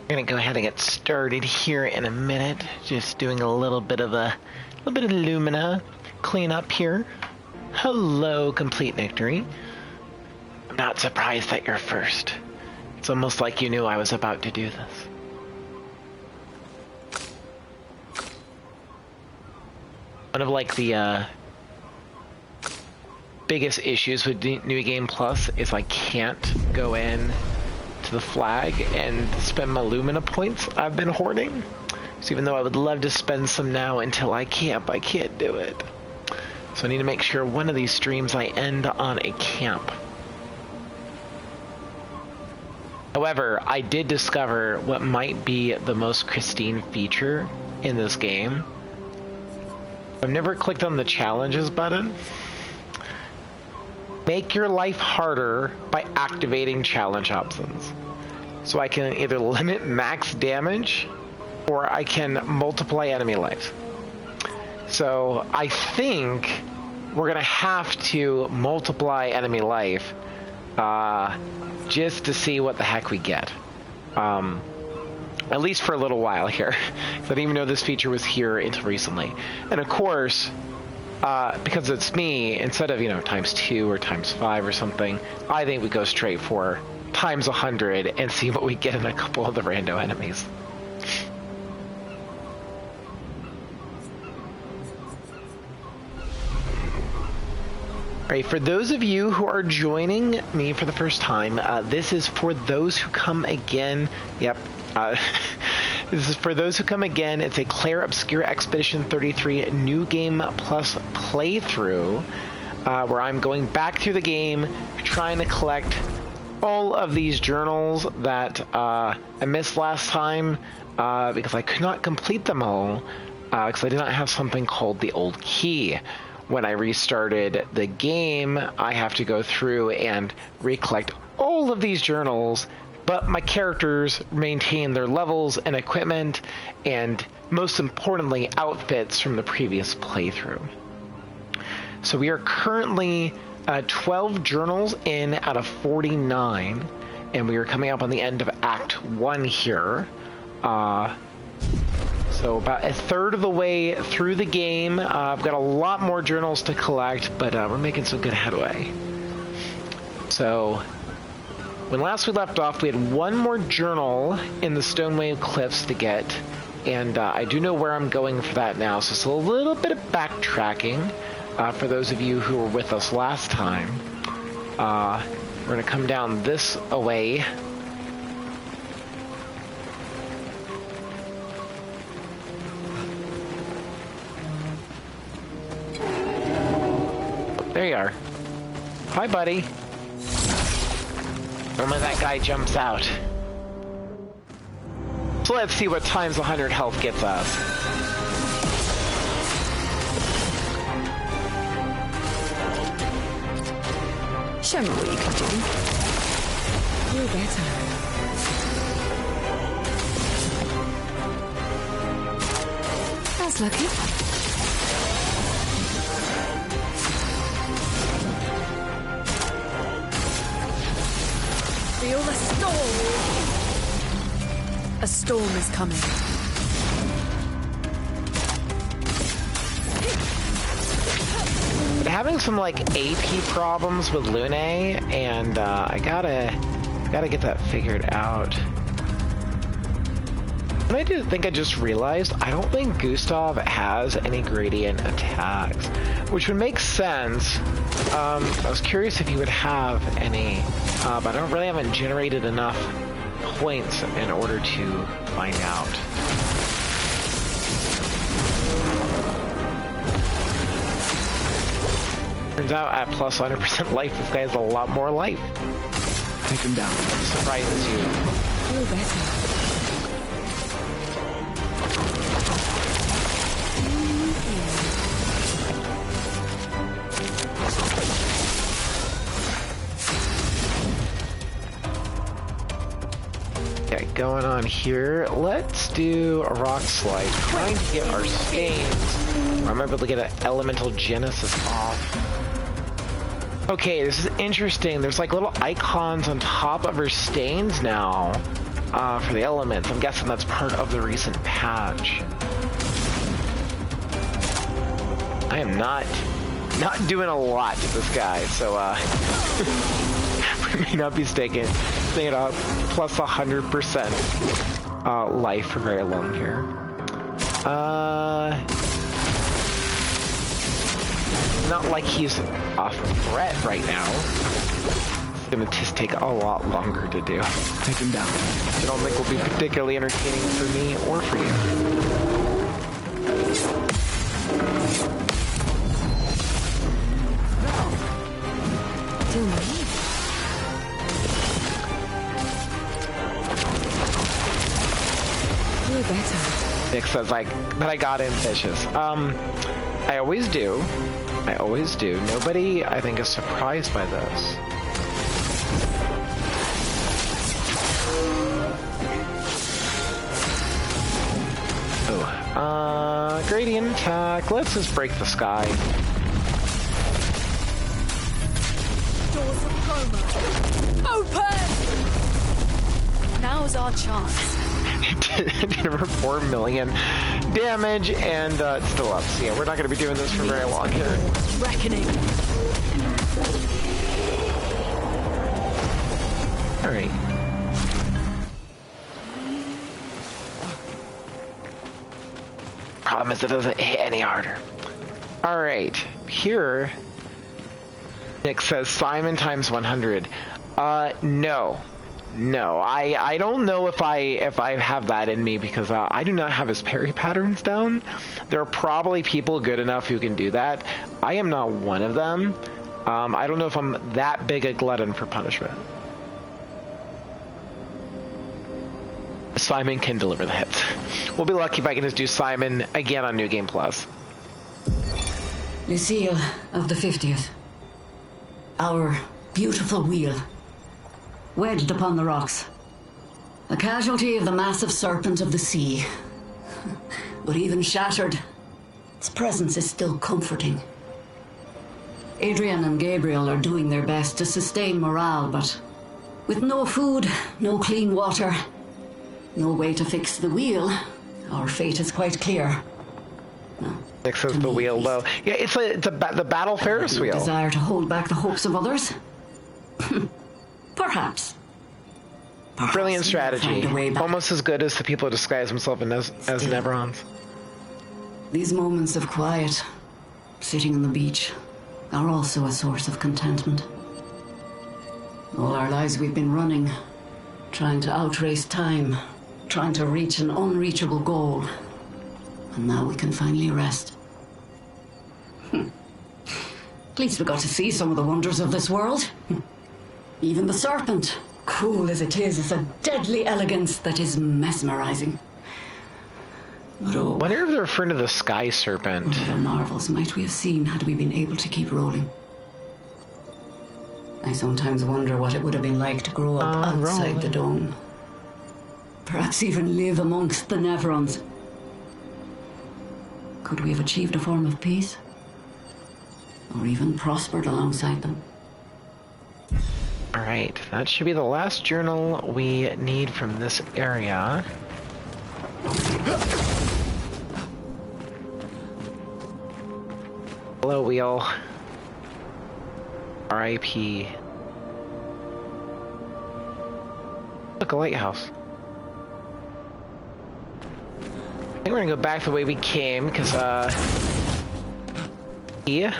We're gonna go ahead and get started here in a minute. Just doing a little bit of Lumina cleanup here. Hello, Complete Victory. I'm not surprised that you're first. It's almost like you knew I was about to do this. One of like the biggest issues with New Game Plus is I can't go in to the flag and spend my Lumina points I've been hoarding. So even though I would love to spend some now until I can't do it. So I need to make sure one of these streams I end on a camp. However, I did discover what might be the most pristine feature in this game. I've never clicked on the challenges button. Make your life harder by activating challenge options. So I can either limit max damage or I can multiply enemy life. So I think we're gonna have to multiply enemy life just to see what the heck we get. At least for a little while here. I didn't even know this feature was here until recently. And of course, because it's me, instead of, times 2 or times 5 or something, I think we go straight for times 100 and see what we get in a couple of the rando enemies. Alright, for those of you who are joining me for the first time, this is for those who come again. Yep. This is for those who come again. It's a Clair Obscur Expedition 33 New Game Plus playthrough, where I'm going back through the game, trying to collect all of these journals that I missed last time, because I could not complete them all, because I did not have something called the Old Key. When I restarted the game, I have to go through and recollect all of these journals, but my characters maintain their levels and equipment, and most importantly, outfits from the previous playthrough. So we are currently 12 journals in out of 49, and we are coming up on the end of Act 1 here. So about a third of the way through the game. I've got a lot more journals to collect, but we're making some good headway. So when last we left off, we had one more journal in the Stonewave Cliffs to get, and I do know where I'm going for that now. So it's a little bit of backtracking for those of you who were with us last time. We're going to come down this way. There you are. Hi, buddy. Normally that guy jumps out. So let's see what times 100 health gets us. Show me what you can do. You're better. That's lucky. Feel the storm! A storm is coming. But having some AP problems with Lune, and I gotta get that figured out. And I think I just realized I don't think Gustave has any gradient attacks, which would make sense. I was curious if he would have any, but I haven't generated enough points in order to find out. Turns out at plus 100% life, this guy has a lot more life. Take him down. Surprises you. Feel better. Okay, going on here. Let's do a rock slide. Trying to get our stains. I'm able to get an elemental genesis off. Okay, this is interesting. There's like little icons on top of her stains now. for the elements. I'm guessing that's part of the recent patch. I am not doing a lot to this guy, so we may not be staying it up plus 100% life for very long here. Not like he's a threat right now. It's gonna just take a lot longer to do. Take him down. I don't think will be particularly entertaining for me or for you. Do me. Do better. Nick says that I got ambitious. I always do. I always do. Nobody, I think, is surprised by this. Oh, gradient attack. Let's just break the sky. Doors of coma. Open! Now's our chance. Did over 4 million damage, and it's still up. So yeah, we're not going to be doing this for very long here. Reckoning. All right. Problem is it doesn't hit any harder. All right, here Nick says Simon times 100. No, I don't know if I have that in me because I do not have his parry patterns down. There are probably people good enough who can do that. I am not one of them. I don't know if I'm that big a glutton for punishment. Simon can deliver the hits. We'll be lucky if I can just do Simon again on New Game Plus. Lucille of the 50th. Our beautiful wheel. Wedged upon the rocks. A casualty of the massive serpent of the sea. But even shattered, its presence is still comforting. Adrian and Gabriel are doing their best to sustain morale, but with no food, no clean water, no way to fix the wheel, our fate is quite clear. Next is the wheel, though. Yeah, it's the battle Ferris wheel. Desire to hold back the hopes of others? Perhaps. Brilliant strategy. Find a way back. Almost as good as the people who disguise themselves as Neverons. These moments of quiet, sitting on the beach, are also a source of contentment. All our lives we've been running, trying to outrace time, trying to reach an unreachable goal. And now we can finally rest. At least we got to see some of the wonders of this world. Even the serpent, cool as it is a deadly elegance that is mesmerizing. But oh, Wonder if they're referring to the sky serpent. what other marvels might we have seen had we been able to keep rolling? I sometimes wonder what it would have been like to grow up outside the dome. Perhaps even live amongst the Neverons. Could we have achieved a form of peace? Or even prospered alongside them? Alright, that should be the last journal we need from this area. Hello, wheel. R.I.P. Look, a lighthouse. I think we're gonna go back the way we came, because, yeah.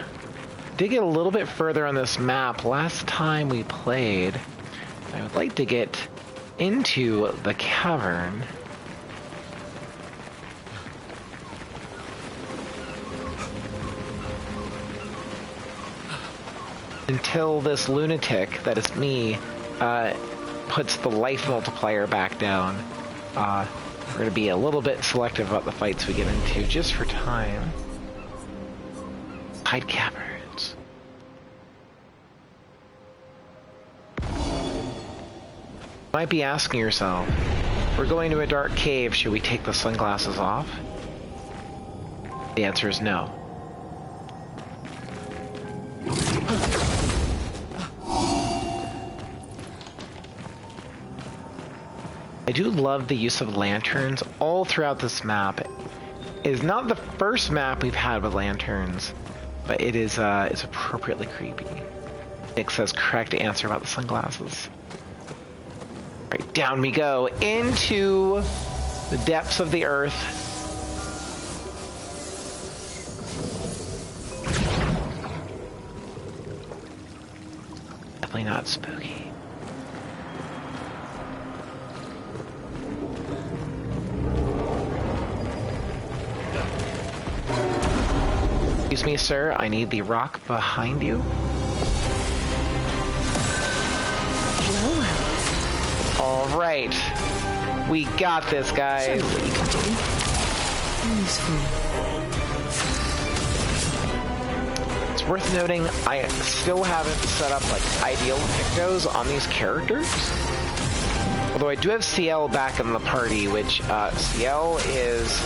Did get a little bit further on this map last time we played. I would like to get into the cavern. Until this lunatic, that is me, puts the life multiplier back down. We're going to be a little bit selective about the fights we get into, just for time. Hide caverns. Might be asking yourself, we're going to a dark cave, should we take the sunglasses off? The answer is no. I do love the use of lanterns all throughout this map. It is not the first map we've had with lanterns, but it is it's appropriately creepy. Nick says correct answer about the sunglasses. Right, down we go into the depths of the earth. Definitely not spooky. Excuse me, sir. I need the rock behind you. Hello. All right. We got this, guys. Show me what you can do. Useful. It's worth noting I still haven't set up like ideal pictos on these characters. Although I do have Sciel back in the party, which Sciel is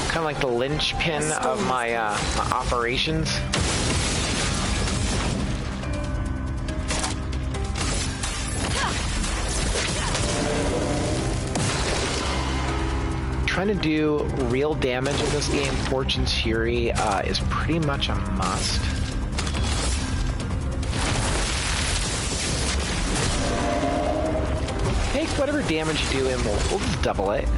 kind of like the linchpin of my operations. Trying to do real damage in this game, Fortune's Fury is pretty much a must. Take whatever damage you do and we'll just double it.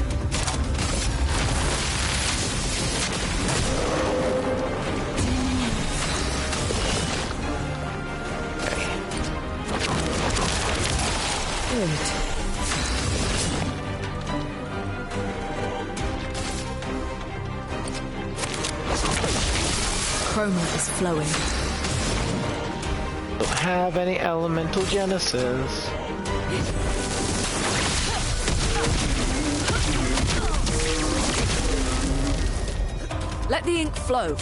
Good. Chroma is flowing. Don't have any elemental genesis. Let the ink flow.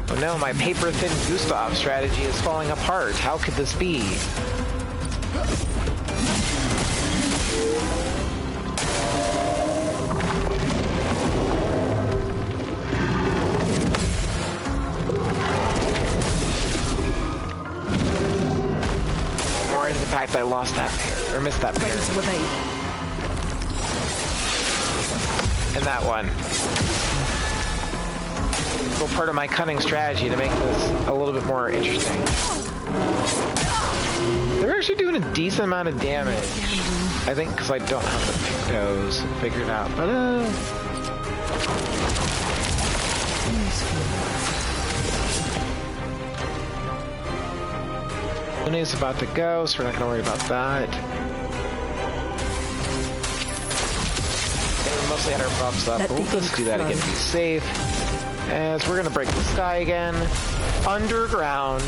Oh no, my paper-thin Gustave strategy is falling apart. How could this be? Or is the fact that I lost that pair, or missed that pair. Ready to evade. And that one. Well, part of my cunning strategy to make this a little bit more interesting. They're actually doing a decent amount of damage. I think because I don't have the pictos figured out, but Lune's about to go, so we're not gonna worry about that. And we mostly had our buffs up, but we'll just do that again to be safe. As we're gonna break the sky again. Underground.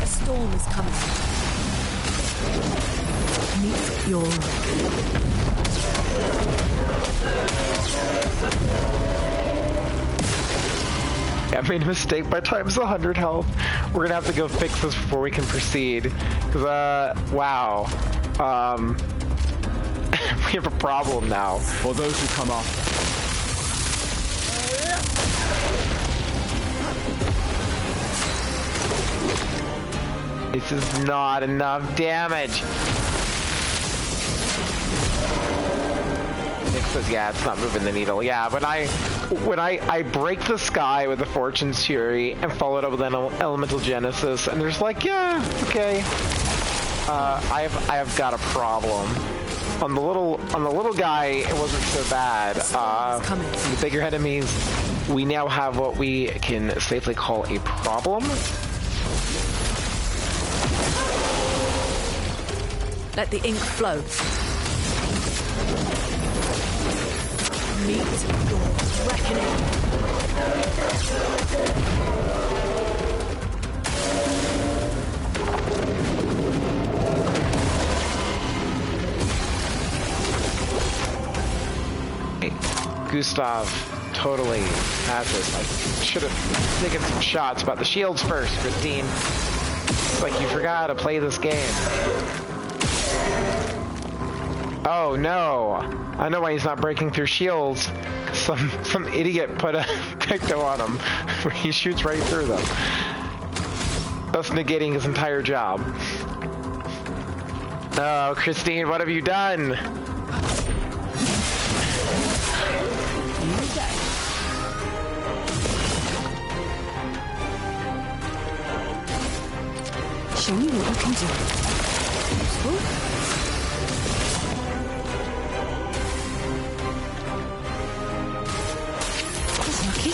A storm is coming. Meet your I made a mistake by times 100 health. We're gonna have to go fix this before we can proceed. Cause wow. We have a problem now. For those who come after. This is not enough damage. Nick says, yeah, it's not moving the needle. Yeah, but when I break the sky with the Fortune's Fury and follow it up with an Elemental Genesis, and there's like, yeah, okay. I have got a problem. On the little guy, it wasn't so bad. The bigger enemies, we now have what we can safely call a problem. Let the ink flow. Meet your reckoning. Gustave totally has this. I should have taken some shots, but the shields first, Christine. like you forgot how to play this game. Oh no! I know why he's not breaking through shields. Some idiot put a picto on him where he shoots right through them, thus negating his entire job. Oh, Christine, what have you done? Show me what you can do. That's lucky.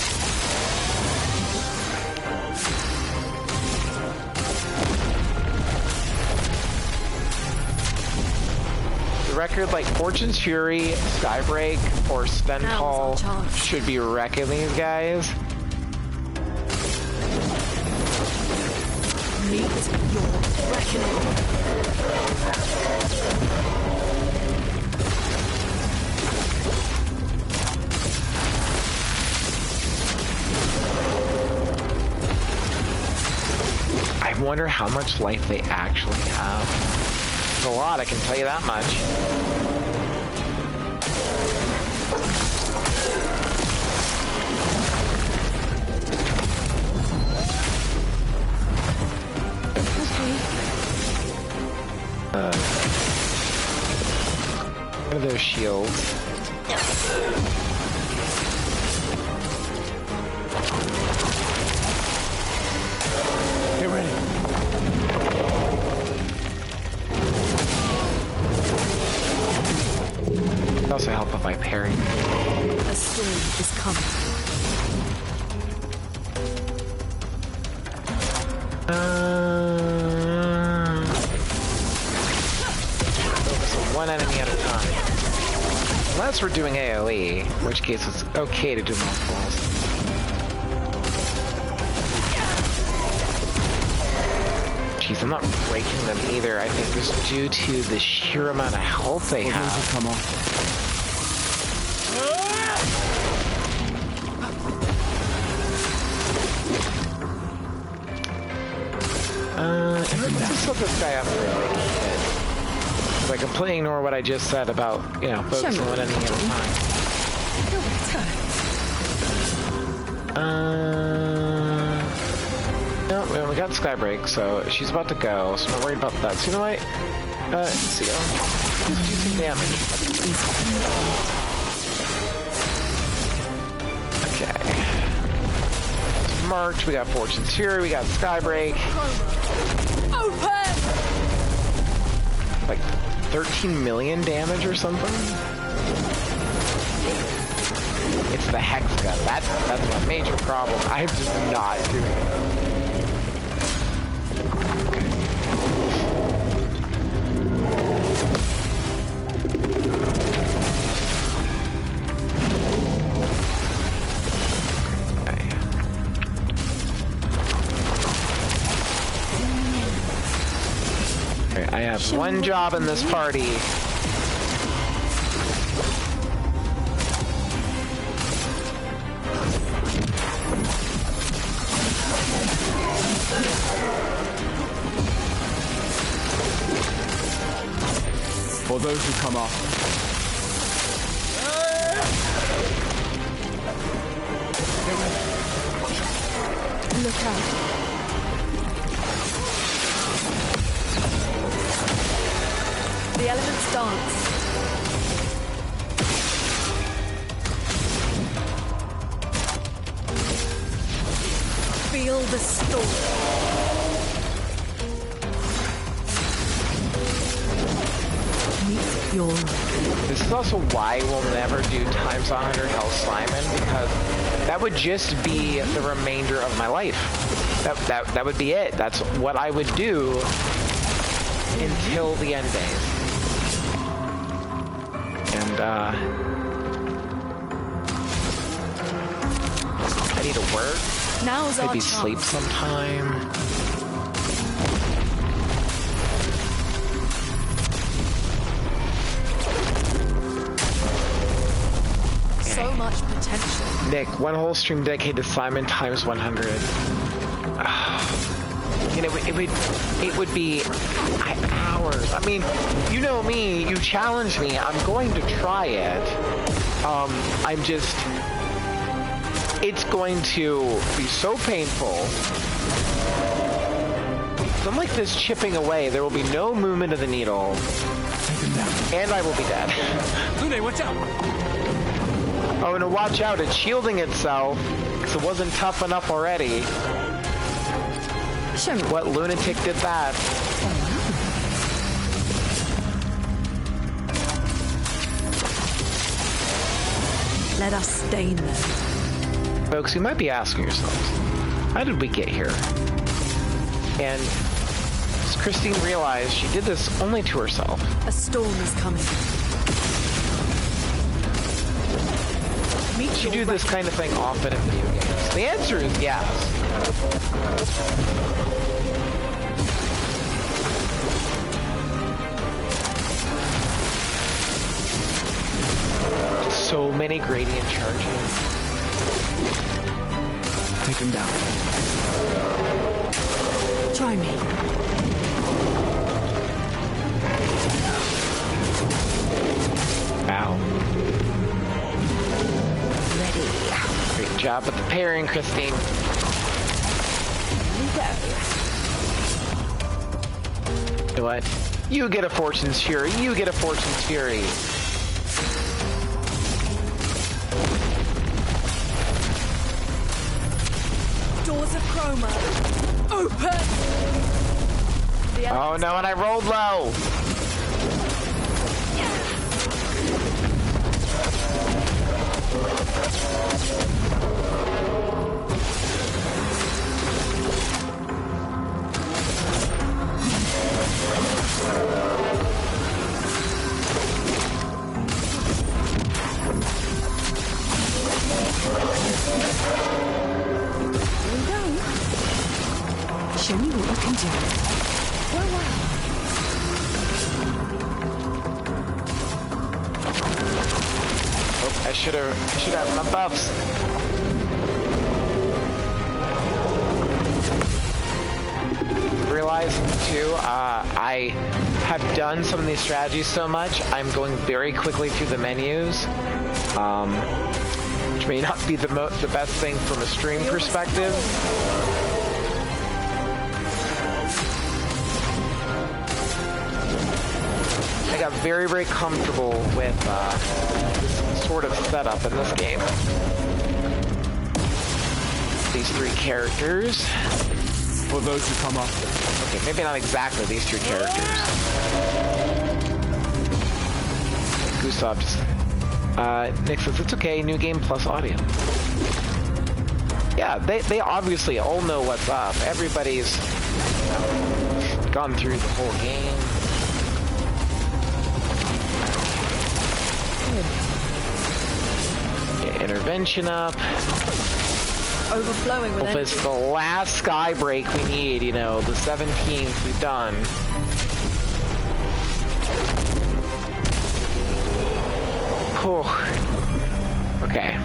The record like Fortune's Fury, Skybreak, or Sandfall should be wrecking these guys. Meet your reckoning. I wonder how much life they actually have. It's a lot, I can tell you that much. What are those shields? Get ready. It also help if I parry. A storm is coming. Focus on one enemy at a time. Unless we're doing AoE, in which case it's okay to do multiples. Jeez, I'm not breaking them either. I think just due to the sheer amount of health they have. Come on. Let's set this guy up really quick. I completely ignore what I just said about, you know, focusing on one enemy at a time. No, we got Skybreak, so she's about to go, so I'm not worried about that. So you know what? Sciel, just do some damage. Okay. March, we got Fortune's Fury, we got Skybreak. Open! Like 13 million damage or something? It's the Hex Gun. That's my major problem. I'm just not doing it. I have one job in this party. For those who come up. Look out. The elements dance. Feel the storm. Meet your This is also why we'll never do times 100 Hell Simon, because that would just be the remainder of my life. That would be it. That's what I would do until the end days. And I need to work. Now's our Maybe chance. sleep sometime. So much potential. Nick, one whole stream dedicated to Simon times 100. And it would be hours. I mean, you know me, you challenge me, I'm going to try it. It's going to be so painful. Something like this chipping away, there will be no movement of the needle. And I will be dead. Lune, watch out! Oh, no, watch out, it's shielding itself, because it wasn't tough enough already. Show me. What lunatic did that? Let us stain them. Folks, you might be asking yourselves, how did we get here? And as Christine realized, she did this only to herself. A storm is coming. Meet You do this kind of thing often in video games. The answer is yes. So many gradient charges. Take him down. Try me. Ow. Ready. Great job with the parrying, Christine. Here we go. You know what? You get a Fortune's Fury. You get a Fortune's Fury. Doors of Chroma. Open! Oh no, and I rolled low. Show me what you can do. Oh, I should have my buffs. Realize too, I have done some of these strategies so much, I'm going very quickly through the menus, which may not be the best thing from a stream perspective. I got very, very comfortable with this sort of setup in this game. These three characters. For those who come after. Okay, maybe not exactly these two characters. Gustave just... Nick says, it's okay, new game plus audio. Yeah, they obviously all know what's up. Everybody's gone through the whole game. Get intervention up. Overflowing with If it's the last sky break we need, you know, the 17th we've done. Whew. Okay.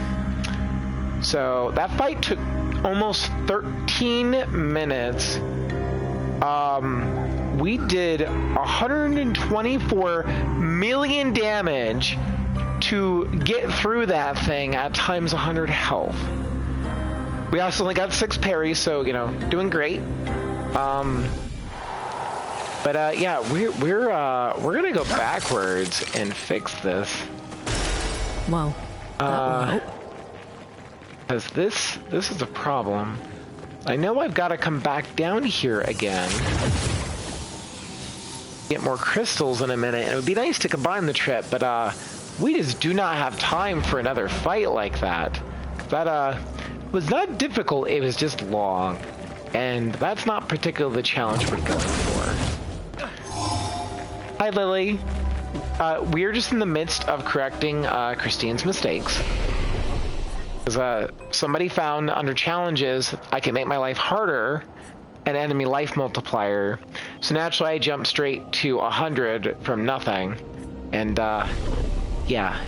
So that fight took almost 13 minutes. We did 124 million damage to get through that thing at times 100 health. We also only got 6 parries, so, you know, doing great. Yeah, we're gonna go backwards and fix this. Well, Because this is a problem. I know I've got to come back down here again. Get more crystals in a minute, and it would be nice to combine the trip, but we just do not have time for another fight like that. That was not difficult, it was just long. And that's not particularly the challenge we're going for. Hi, Lily. We're just in the midst of correcting Christine's mistakes. Because somebody found under challenges, I can make my life harder, an enemy life multiplier. So naturally I jumped straight to 100 from nothing. And yeah.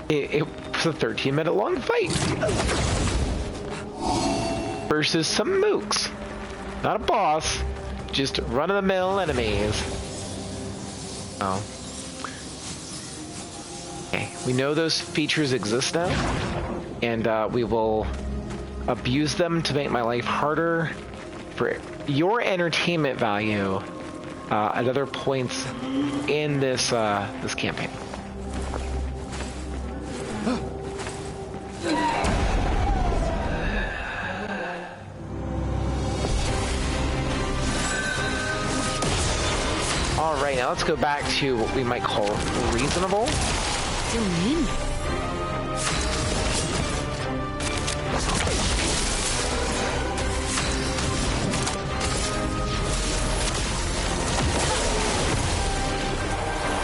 It was a 13-minute long fight. Versus some mooks. Not a boss, just run-of-the-mill enemies. Oh. Okay, we know those features exist now, and we will abuse them to make my life harder for your entertainment value at other points in this this campaign. All right, now let's go back to what we might call reasonable. Zoom in.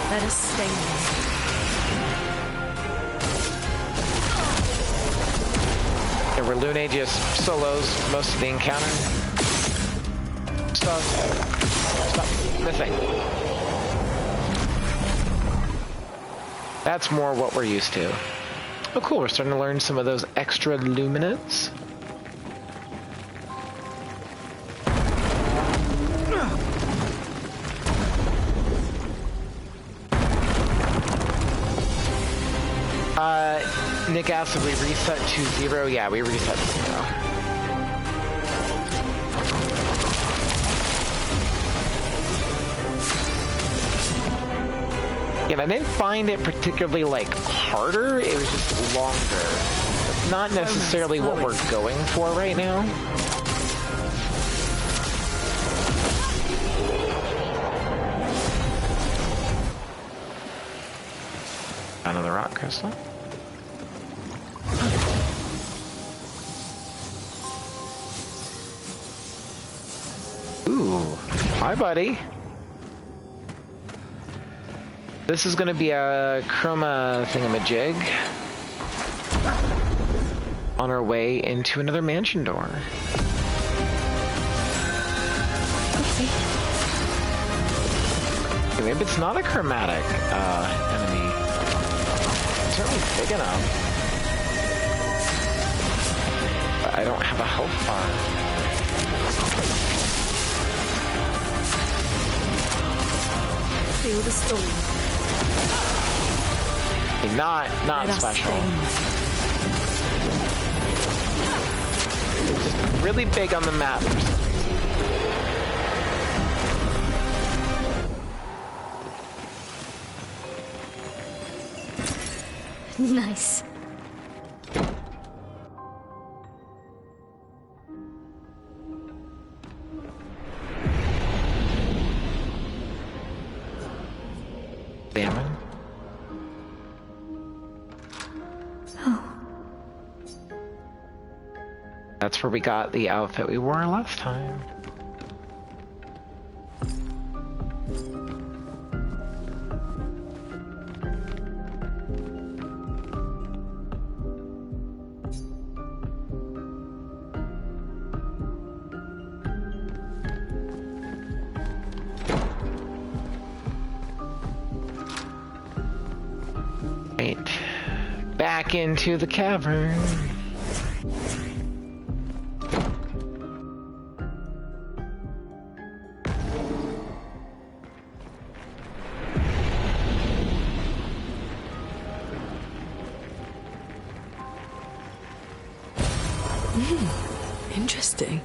Let us stay here. Yeah, where Lune just solos most of the encounter. Stop missing. That's more what we're used to. Oh cool, we're starting to learn some of those extra luminates. Nick asked if we reset to 0. Yeah, we reset to 0. Yeah, I didn't find it particularly, like, harder. It was just longer. It's not necessarily what we're going for right now. Another rock crystal. Ooh, hi, buddy. This is going to be a chroma thingamajig on our way into another mansion door. Okay, maybe it's not a chromatic enemy. It's certainly big enough. But I don't have a health bar. Feel the storm. Not special. Just really big on the map for some reason. Nice. Salmon. That's where we got the outfit we wore last time. Right. Back into the cavern. Interesting.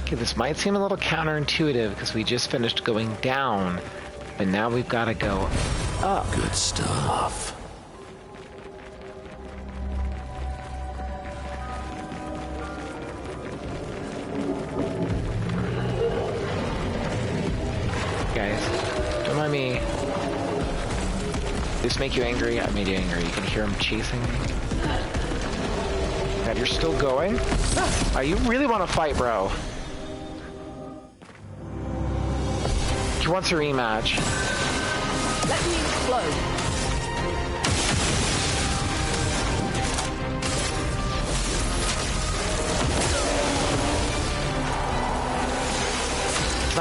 Okay, this might seem a little counterintuitive because we just finished going down, but now we've got to go up. Good stuff. Guys, don't mind me. Did this make you angry? I made you angry. You can hear him chasing me. God, you're still going? Oh, you really want to fight, bro. He wants a rematch. Let me explode.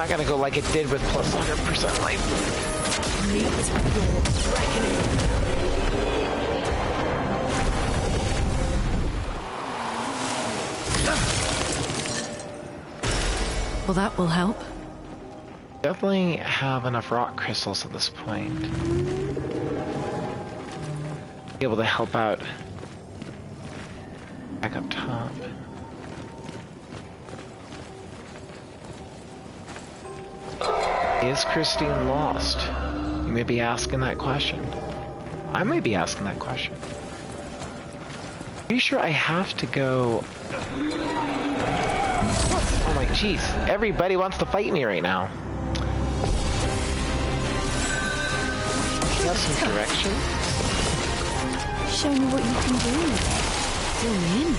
not gonna go like it did with plus 100% life. Meet your reckoning. Well, that will help. Definitely have enough rock crystals at this point. Be able to help out back up top. Is Christine lost? You may be asking that question. I may be asking that question. Pretty sure I have to go. Oh my jeez, everybody wants to fight me right now. You have some direction? Show me what you can do. Zoom in.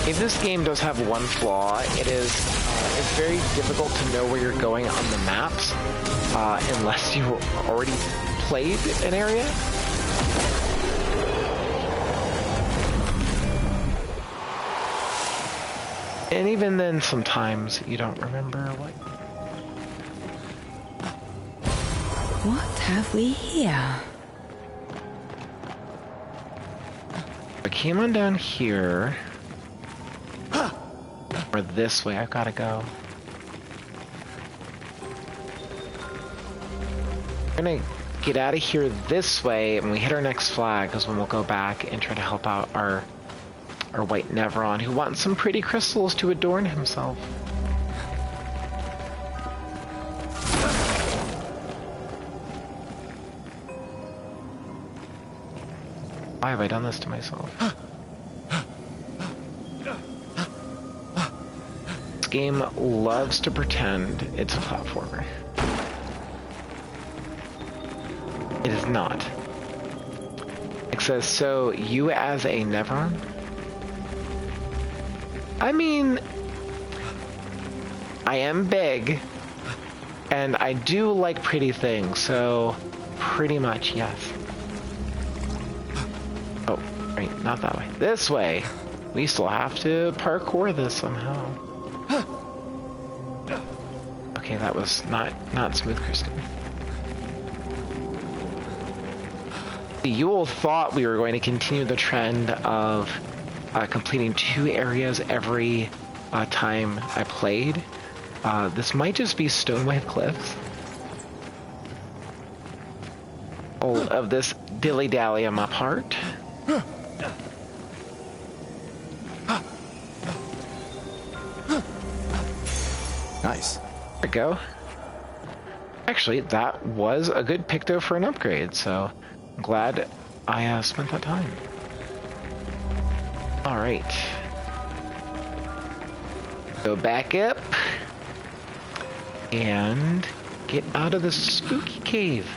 If this game does have one flaw, it's very difficult to know where you're going on the maps unless you already played an area. And even then, sometimes you don't remember what. What have we here? I came on down here. Or this way, I've got to go. We're gonna get out of here this way, and when we hit our next flag is when we'll go back and try to help out our white Nevron, who wants some pretty crystals to adorn himself. Why have I done this to myself? This game loves to pretend it's a platformer. It is not. It says, so you as a Nevron? I mean, I am big, and I do like pretty things, so pretty much yes. Oh, right, not that way. This way. We still have to parkour this somehow. Okay, that was not smooth, Kristen. You all thought we were going to continue the trend of completing 2 areas every time I played. This might just be Stonewave Cliffs. All of this dilly-dally on my part. Nice. There we go. Actually, that was a good picto for an upgrade, so I'm glad I spent that time. Alright. Go back up. And get out of the spooky cave.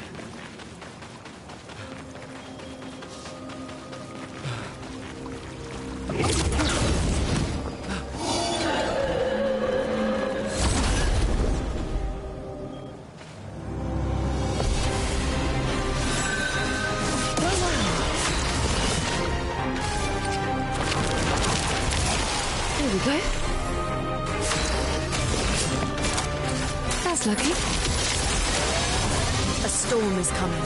Lucky. A storm is coming.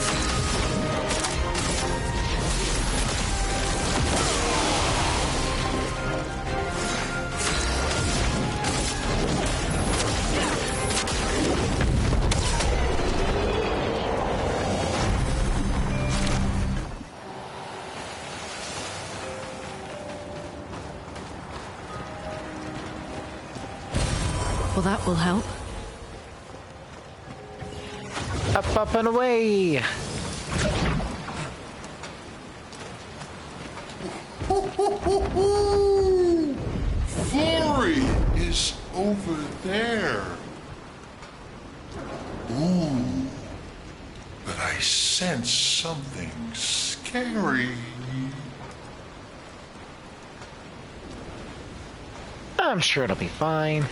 Well, that will help. Up and away! Fury is over there. Ooh. But I sense something scary. I'm sure it'll be fine.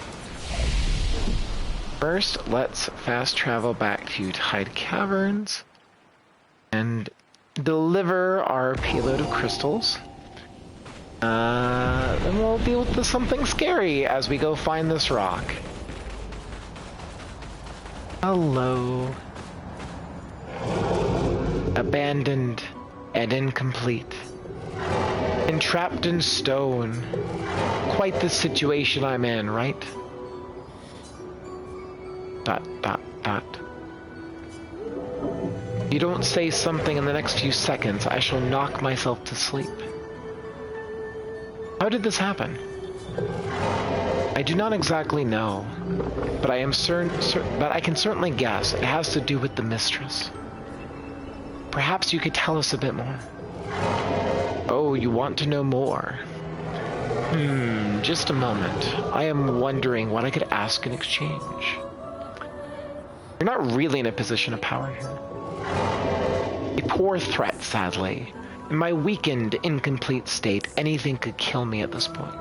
First, let's fast travel back to Tide Caverns and deliver our payload of crystals. Then we'll deal with something scary as we go find this rock. Hello. Abandoned and incomplete. Entrapped in stone. Quite the situation I'm in, right? ... You don't say something in the next few seconds, I shall knock myself to sleep. How did this happen? I do not exactly know, but I am but I can certainly guess it has to do with the mistress. Perhaps you could tell us a bit more. Oh, you want to know more? Just a moment. I am wondering what I could ask in exchange. You're not really in a position of power here. A poor threat, sadly. In my weakened, incomplete state, anything could kill me at this point.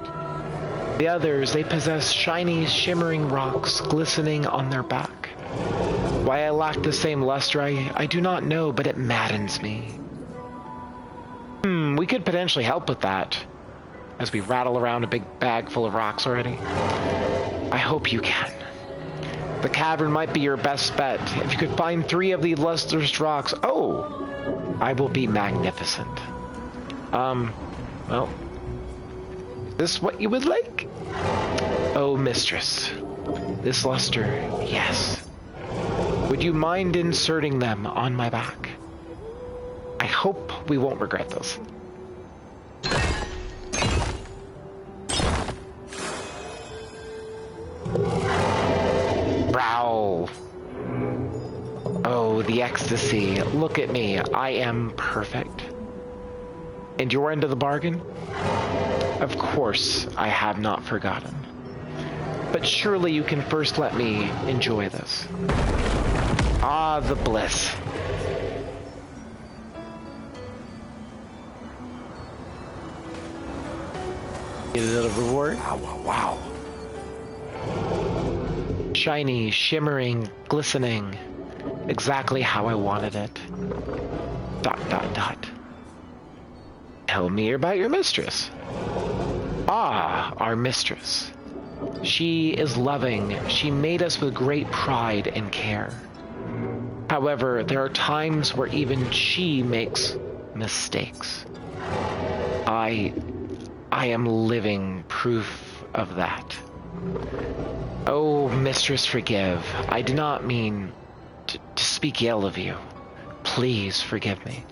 The others, they possess shiny, shimmering rocks glistening on their back. Why I lack the same luster, I do not know, but it maddens me. We could potentially help with that, as we rattle around a big bag full of rocks already. I hope you can. The cavern might be your best bet. If you could find 3 of the lustrous rocks, I will be magnificent. Well, is this what you would like? Oh, mistress. This luster, yes. Would you mind inserting them on my back? I hope we won't regret this. Brow. Oh, the ecstasy. Look at me. I am perfect. And your end of the bargain? Of course, I have not forgotten. But surely you can first let me enjoy this. Ah, the bliss. Get a little reward. Wow. Shiny, shimmering, glistening. Exactly how I wanted it. ... Tell me about your mistress. Ah, our mistress. She is loving. She made us with great pride and care. However, there are times where even she makes mistakes. I am living proof of that. Oh, mistress, forgive. I do not mean to speak ill of you. Please forgive me.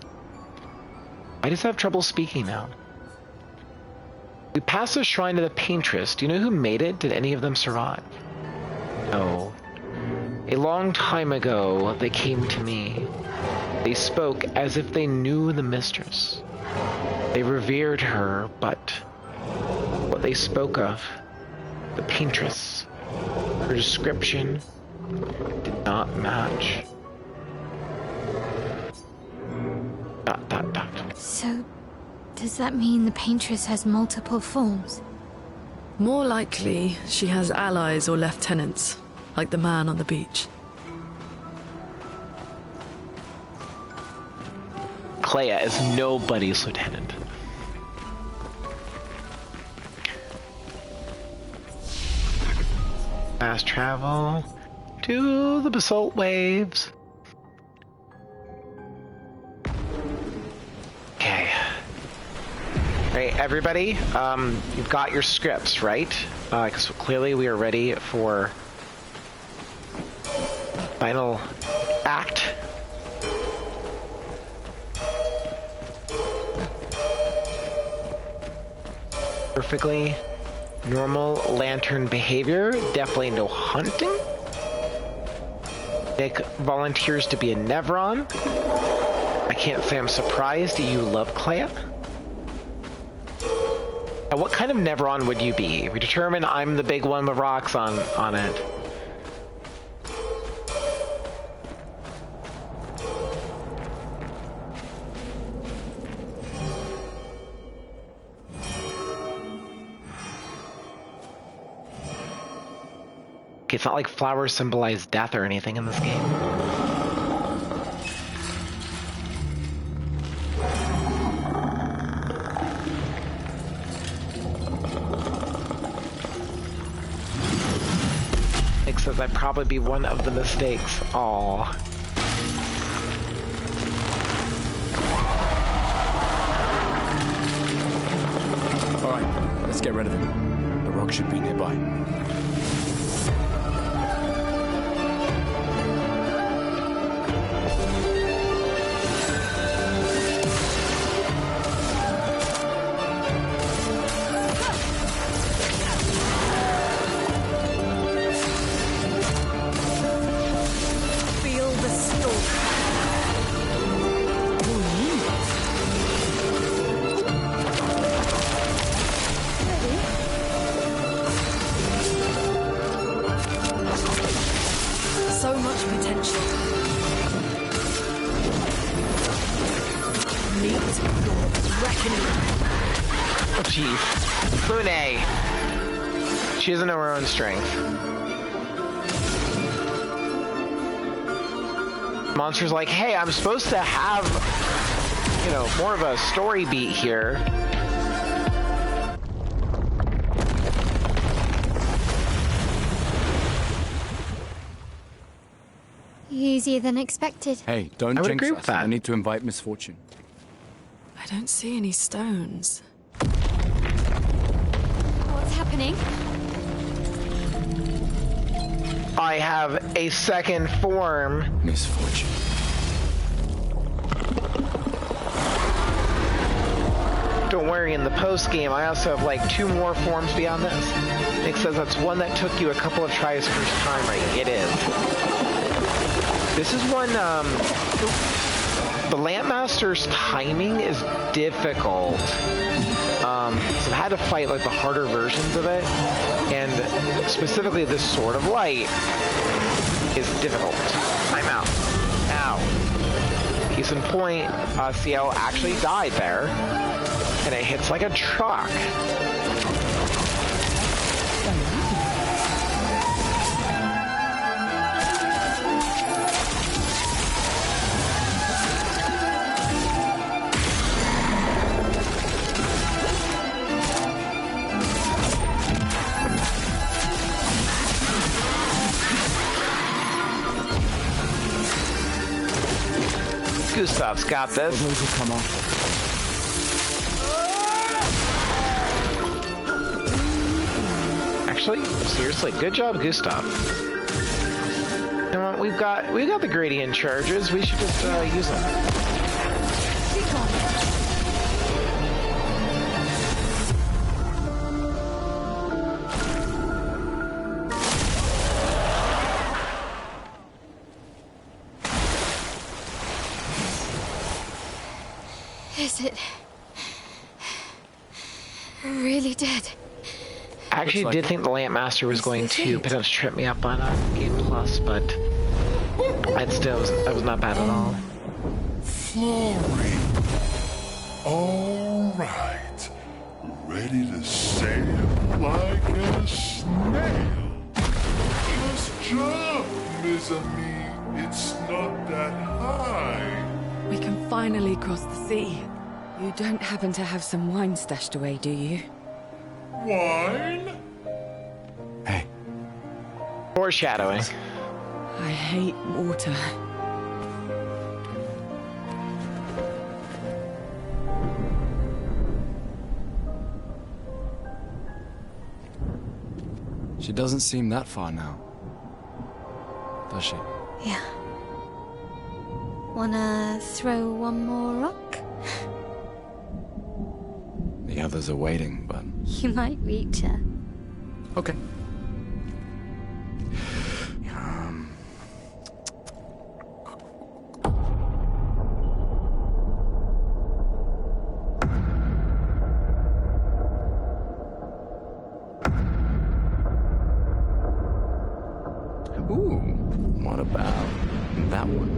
I just have trouble speaking now. We passed the shrine of the paintress. Do you know who made it? Did any of them survive? No. A long time ago, they came to me. They spoke as if they knew the mistress. They revered her, but what they spoke of, the paintress, her description did not match. ... So, does that mean the paintress has multiple forms? More likely, she has allies or lieutenants, like the man on the beach. Clea is nobody's lieutenant. Fast travel to the basalt waves. Okay. Hey, everybody, you've got your scripts, right? Because clearly we are ready for final act. Perfectly normal lantern behavior. Definitely no hunting. Nick volunteers to be a Nevron. I can't say I'm surprised that you love Clea. What kind of Nevron would you be? We determine I'm the big one with rocks on it. It's not like flowers symbolize death or anything in this game. says I'd probably be one of the mistakes. Aw. Alright, let's get rid of him. The rock should be nearby. Feel the steel. So much potential. Meet your reckoning. Oh, jeez. Lune. She doesn't know her own strength. Monster's like, hey, I'm supposed to have, more of a story beat here. Easier than expected. Hey, don't I would jinx agree us. with that. I need to invite misfortune. I don't see any stones. What's happening? I have a second form. Misfortune. Don't worry, in the post game, I also have like 2 more forms beyond this. Nick says that's one that took you a couple of tries first time, right? It is. This is one, the Lampmaster's timing is difficult. So I've had to fight like the harder versions of it, and specifically this Sword of Light is difficult. I'm out. Ow. Case in point, Sciel actually died there, and it hits like a truck. Gustave's got this. Those will come off. Actually, seriously, good job, Gustave. You know what? We've got the gradient charges. We should just use them. Is it really dead? I actually did think the Lampmaster was going to potentially trip me up on Game Plus, but I was not bad at all. Flooring. All right. Ready to sail like a snail. Just jump, mes amis. It's not that high. We can finally cross the sea. You don't happen to have some wine stashed away, do you? Wine? Hey, Foreshadowing. I hate water. she doesn't seem that far now, does she? Yeah. Wanna throw one more rock? The others are waiting, but... You might reach her. Okay. Ooh, what about that one?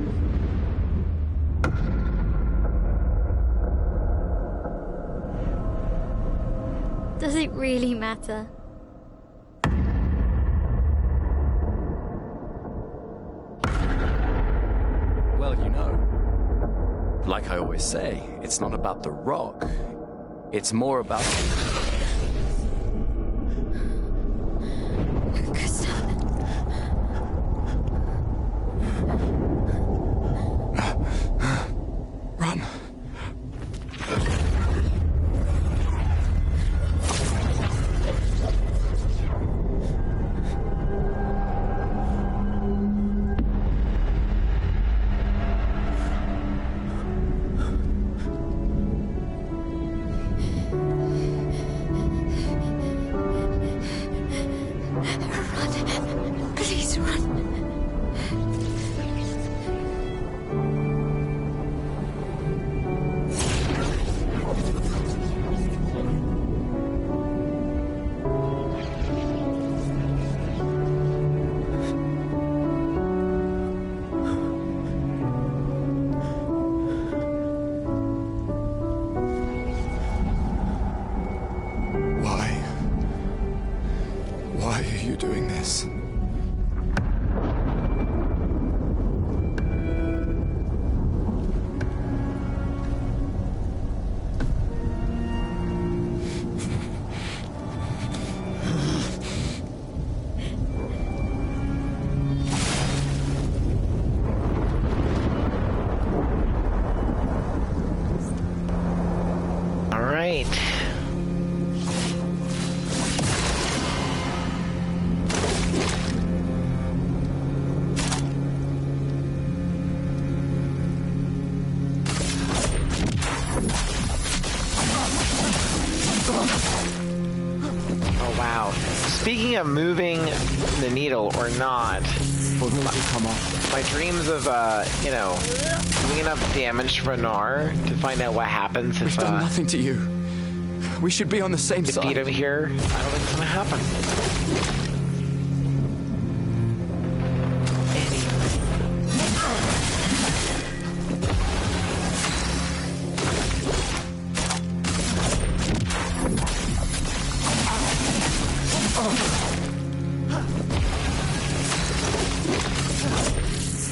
Does it really matter? Well, like I always say, it's not about the rock. It's more about... Gustave. you doing this? All right. Oh, wow. Speaking of moving the needle or not, my dreams of, doing enough damage to Renoir to find out what happens if, We've done nothing to you. We should be on the same beat side. him here. I don't think it's gonna happen.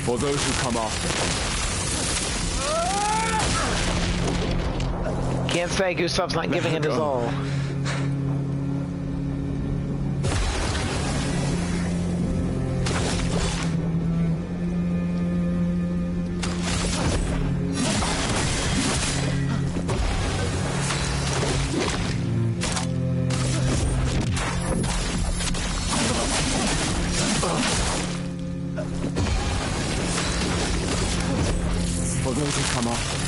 For those who come after. Can't say Gustave's not giving it his all. For those who come after.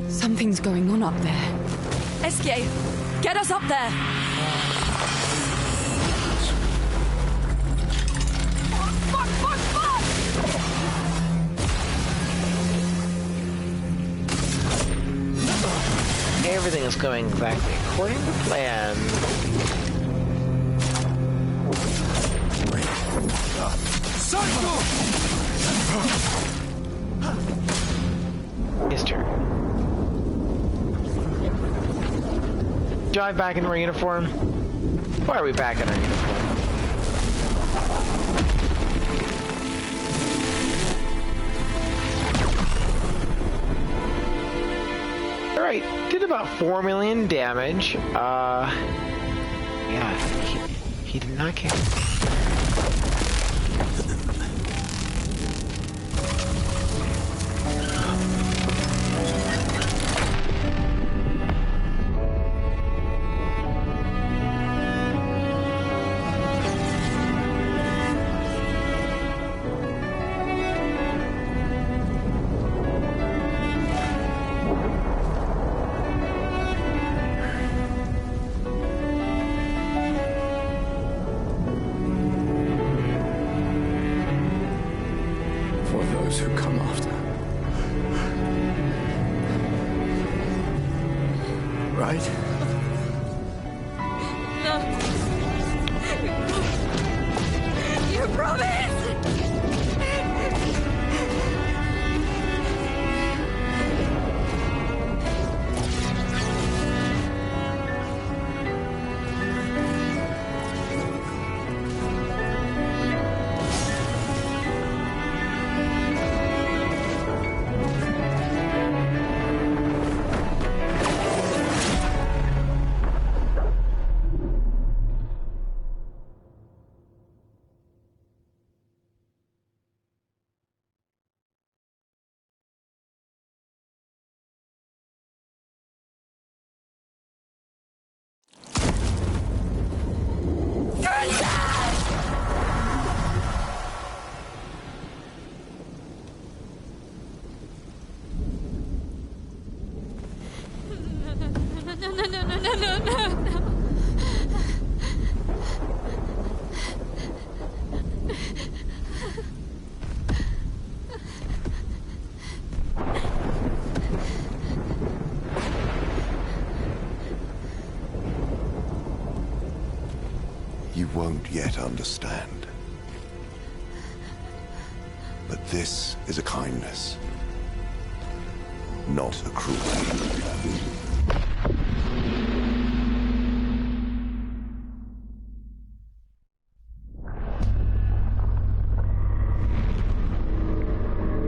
Something's going on up there. Escape! Get us up there! Fuck! Everything is going exactly according to plan. His turn. Dive back into our uniform. Why are we back in our uniform? Alright, did about 4 million damage. Yeah, he did not kill. Who come after. Right? No. You promised! No. You won't yet understand. But this is a kindness. not a cruelty.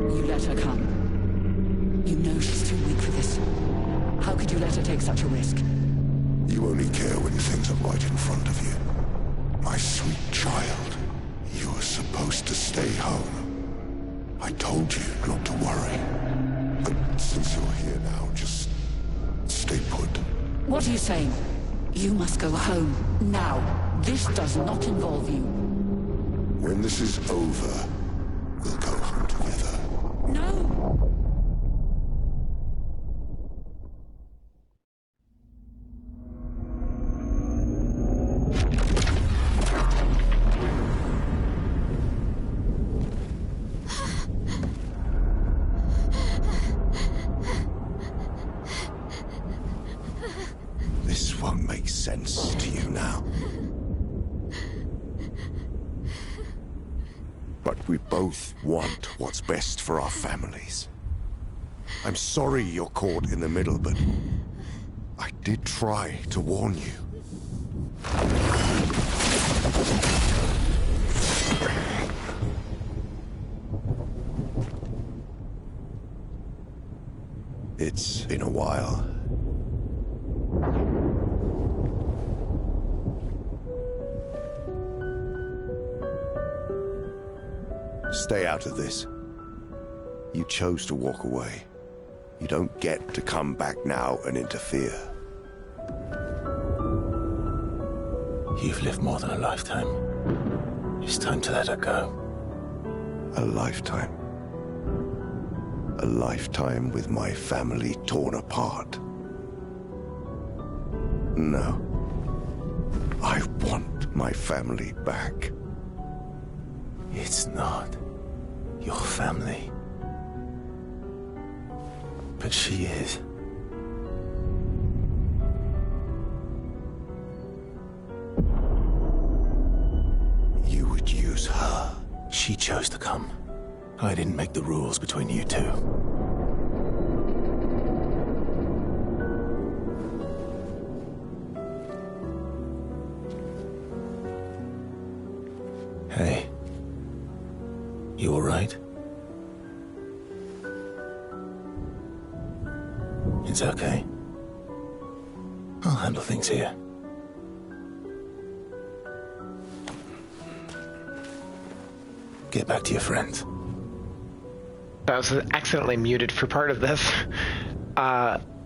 You let her come. You know she's too weak for this. How could you let her take such a risk? You only care when things are right in front of you. My sweet child, you were supposed to stay home. I told you not to worry. But since you're here now, just stay put. What are you saying? You must go home, now. This does not involve you. When this is over, we'll go home together. No! This won't make sense to you now. But we both want what's best for our families. I'm sorry you're caught in the middle, but I did try to warn you. It's been a while. Stay out of this. You chose to walk away. You don't get to come back now and interfere. You've lived more than a lifetime. It's time to let her go. A lifetime. A lifetime with my family torn apart. No. I want my family back. It's not your family. But she is. You would use her. She chose to come. I didn't make the rules between you two. Hey. You all right? It's okay. I'll handle things here. Get back to your friends. I was accidentally muted for part of this.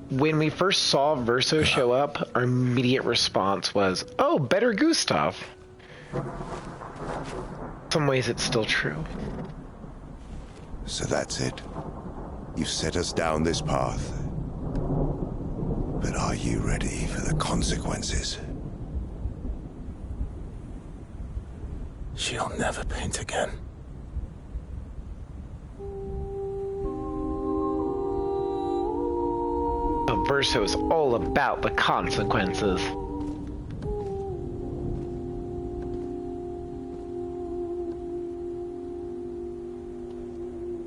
When we first saw Verso show up, our immediate response was, oh, better Gustave. In some ways, it's still true. So that's it. You set us down this path. But are you ready for the consequences? She'll never paint again. But Verso is all about the consequences.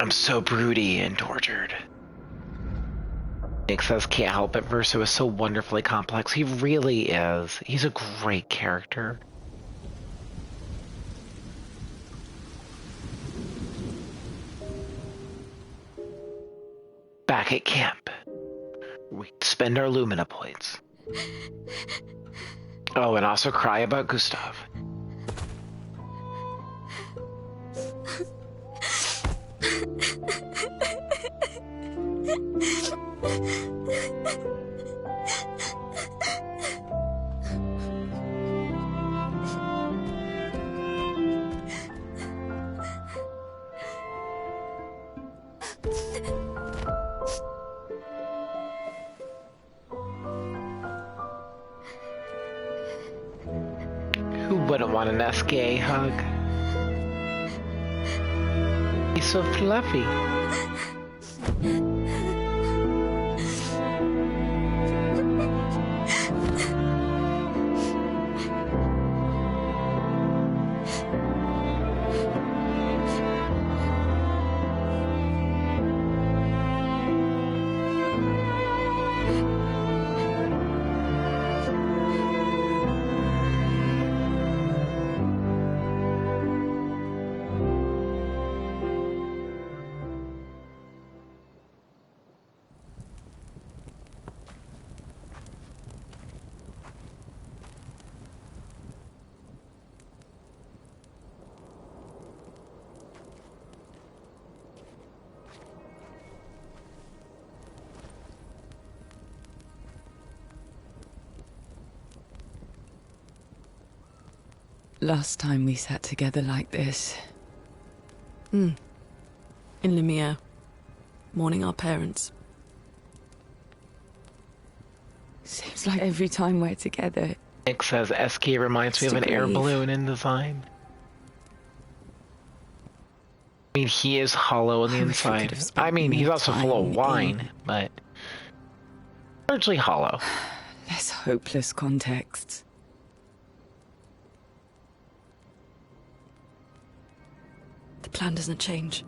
I'm so broody and tortured. Nick says can't help it. Verso is so wonderfully complex. He really is. He's a great character. Back at camp, we spend our Lumina points. Oh, and also cry about Gustave. Who wouldn't want an SK hug? He's so fluffy. last time we sat together like this. In Lumiere, mourning our parents. Seems like every time we're together. Nick says SK reminds me of an air balloon in design. I mean, he is hollow on the inside. I mean, he's also full of wine, but largely hollow. Less hopeless contexts. The plan doesn't change.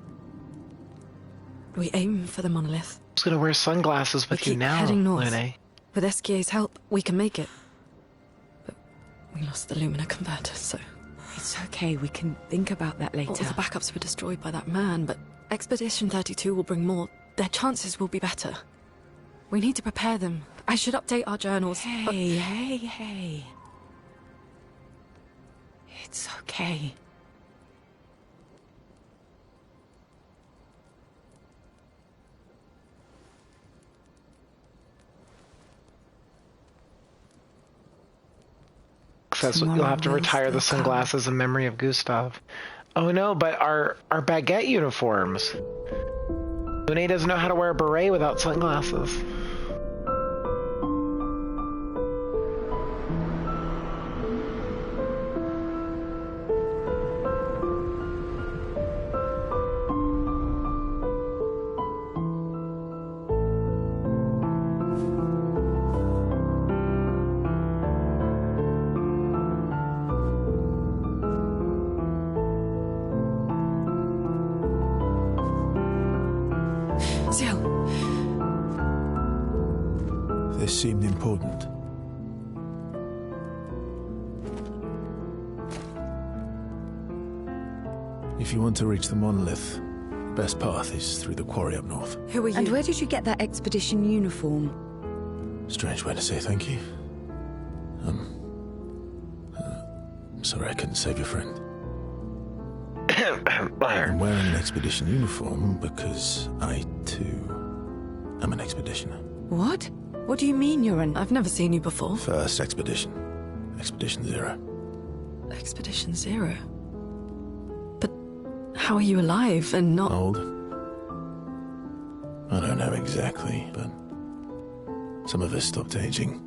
We aim for the monolith. Who's gonna wear sunglasses with We you keep now, heading north. Lune? With SKA's help, we can make it. But we lost the Lumina converter, so... It's okay, we can think about that later. All the backups were destroyed by that man, but Expedition 32 will bring more. Their chances will be better. We need to prepare them. I should update our journals. Hey. It's okay. Says you'll have to retire the sunglasses in memory of Gustave. Oh no, but our baguette uniforms. Lune doesn't know how to wear a beret without sunglasses. Sciel, This seemed important. If you want to reach the monolith, the best path is through the quarry up north. who are you? And where did you get that expedition uniform? Strange way to say thank you. Sorry I couldn't save your friend. I'm wearing an expedition uniform because I, too, am an expeditioner. What? What do you mean you're an... I've never seen you before. First expedition. Expedition 0. Expedition 0? But how are you alive and not... Old? I don't know exactly, but some of us stopped aging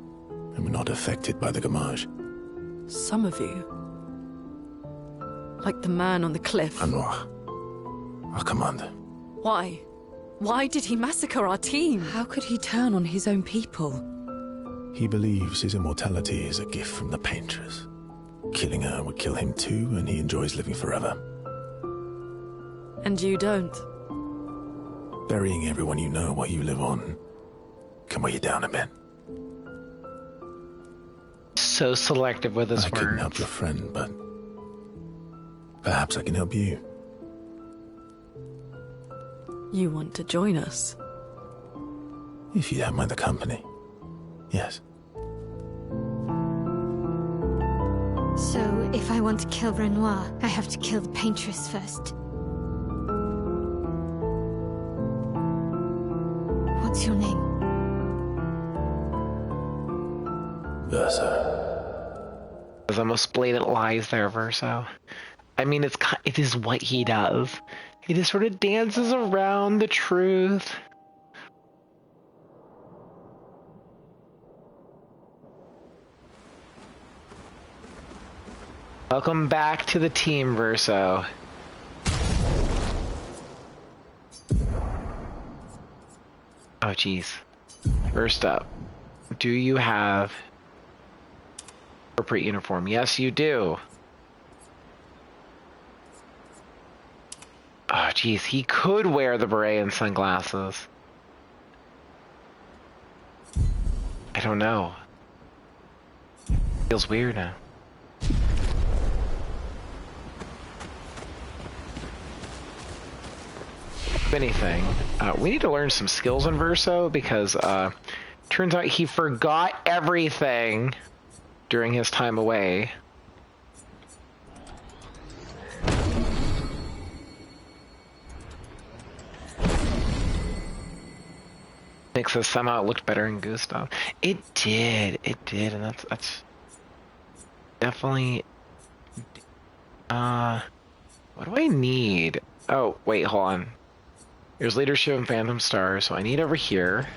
and were not affected by the gamage. Some of you? Like the man on the cliff? Renoir, our commander. Why? Why did he massacre our team? How could he turn on his own people? He believes his immortality is a gift from the paintress. Killing her would kill him too, and he enjoys living forever. And you don't? Burying everyone you know while you live on can weigh you down a bit. So selective with his I couldn't words. help your friend, but perhaps I can help you. You want to join us? If you don't mind the company. Yes. So, if I want to kill Renoir, I have to kill the paintress first. What's your name? Verso. There's almost blatant lies there, Verso. I mean, it is what he does. He just sort of dances around the truth. Welcome back to the team, Verso. Oh, jeez. First up, do you have appropriate uniform? Yes, you do. Oh, jeez, he could wear the beret and sunglasses. I don't know. Feels weird now. If anything, we need to learn some skills in Verso because turns out he forgot everything during his time away. Nick says somehow it looked better in Gustave. It did, and that's definitely What do I need? Oh, wait, hold on. There's leadership and Phantom Star, so I need over here.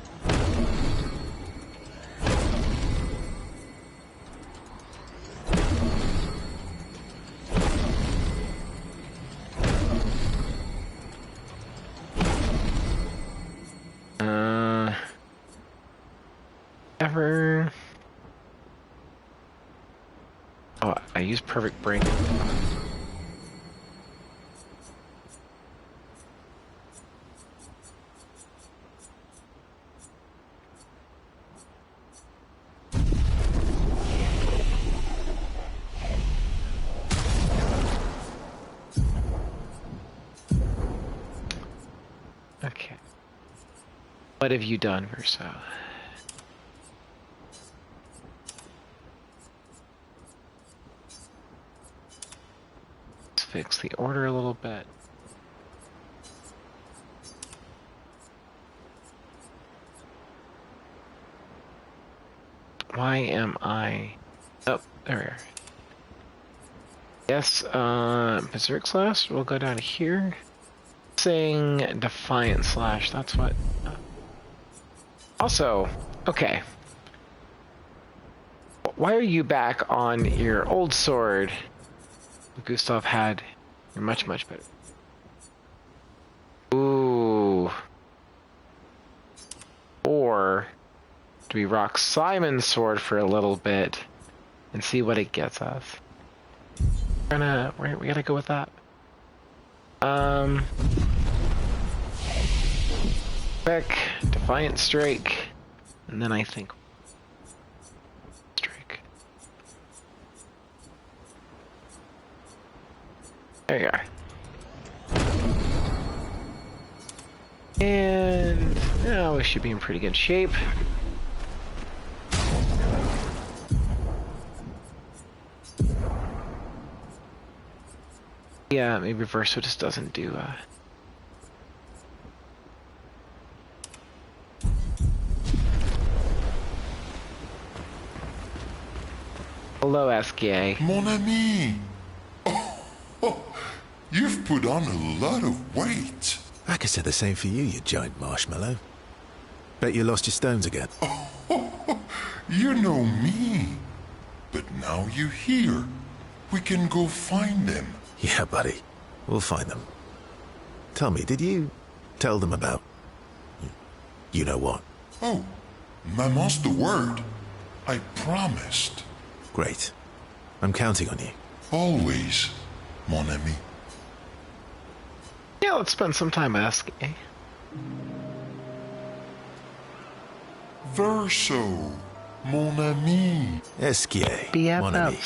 Oh, I used Perfect Break. Okay. What have you done, Verso? Let's fix the order a little bit. Why am I... Oh, there we are. Yes, Pacific Slash, we'll go down here. Saying Defiant Slash, that's what... Also, okay. Why are you back on your old sword? Gustave had... You're much, much better. Ooh. Or... do we rock Simon's sword for a little bit and see what it gets us? We gotta go with that. Quick, Defiant Strike, and then I think Strike. There you are. And now we should be in pretty good shape. Yeah, maybe Verso just doesn't do Hello, SKA. Mon ami! Oh, you've put on a lot of weight. I could say the same for you, you giant marshmallow. Bet you lost your stones again. Oh, you know me. But now you're here. We can go find them. Yeah, buddy. We'll find them. Tell me, did you tell them about... you know what? Oh, Maman's the word. I promised. Great. I'm counting on you. Always, mon ami. Yeah, let's spend some time asking. Verso, mon ami. Esquier, mon ami.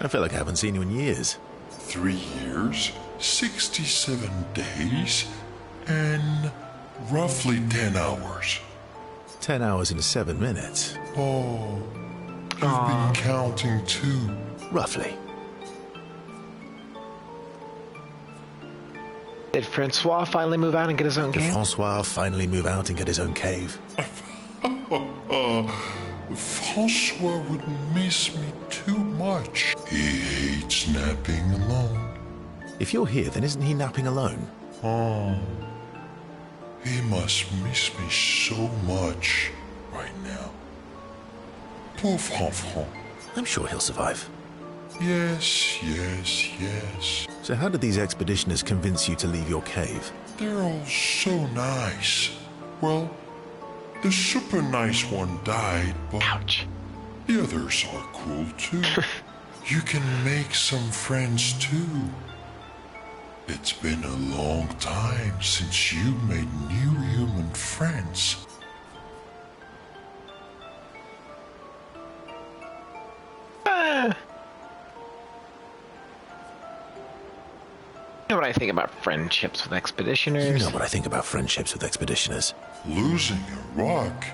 I feel like I haven't seen you in years. 3 years, 67 days, and roughly 10 hours. 10 hours and 7 minutes. Oh, you've been counting too. Roughly. Did Francois finally move out and get his own Did game? Francois finally move out and get his own cave? Francois would miss me too much. He hates napping alone. If you're here, then isn't he napping alone? Oh, he must miss me so much right now. Poor Franfran. I'm sure he'll survive. Yes, yes, yes. So how did these expeditioners convince you to leave your cave? They're all so nice. Well, the super nice one died, but Ouch. the others are cool too. You can make some friends too. It's been a long time since you made new human friends. You know what I think about friendships with expeditioners? You know what I think about friendships with expeditioners. Losing a rock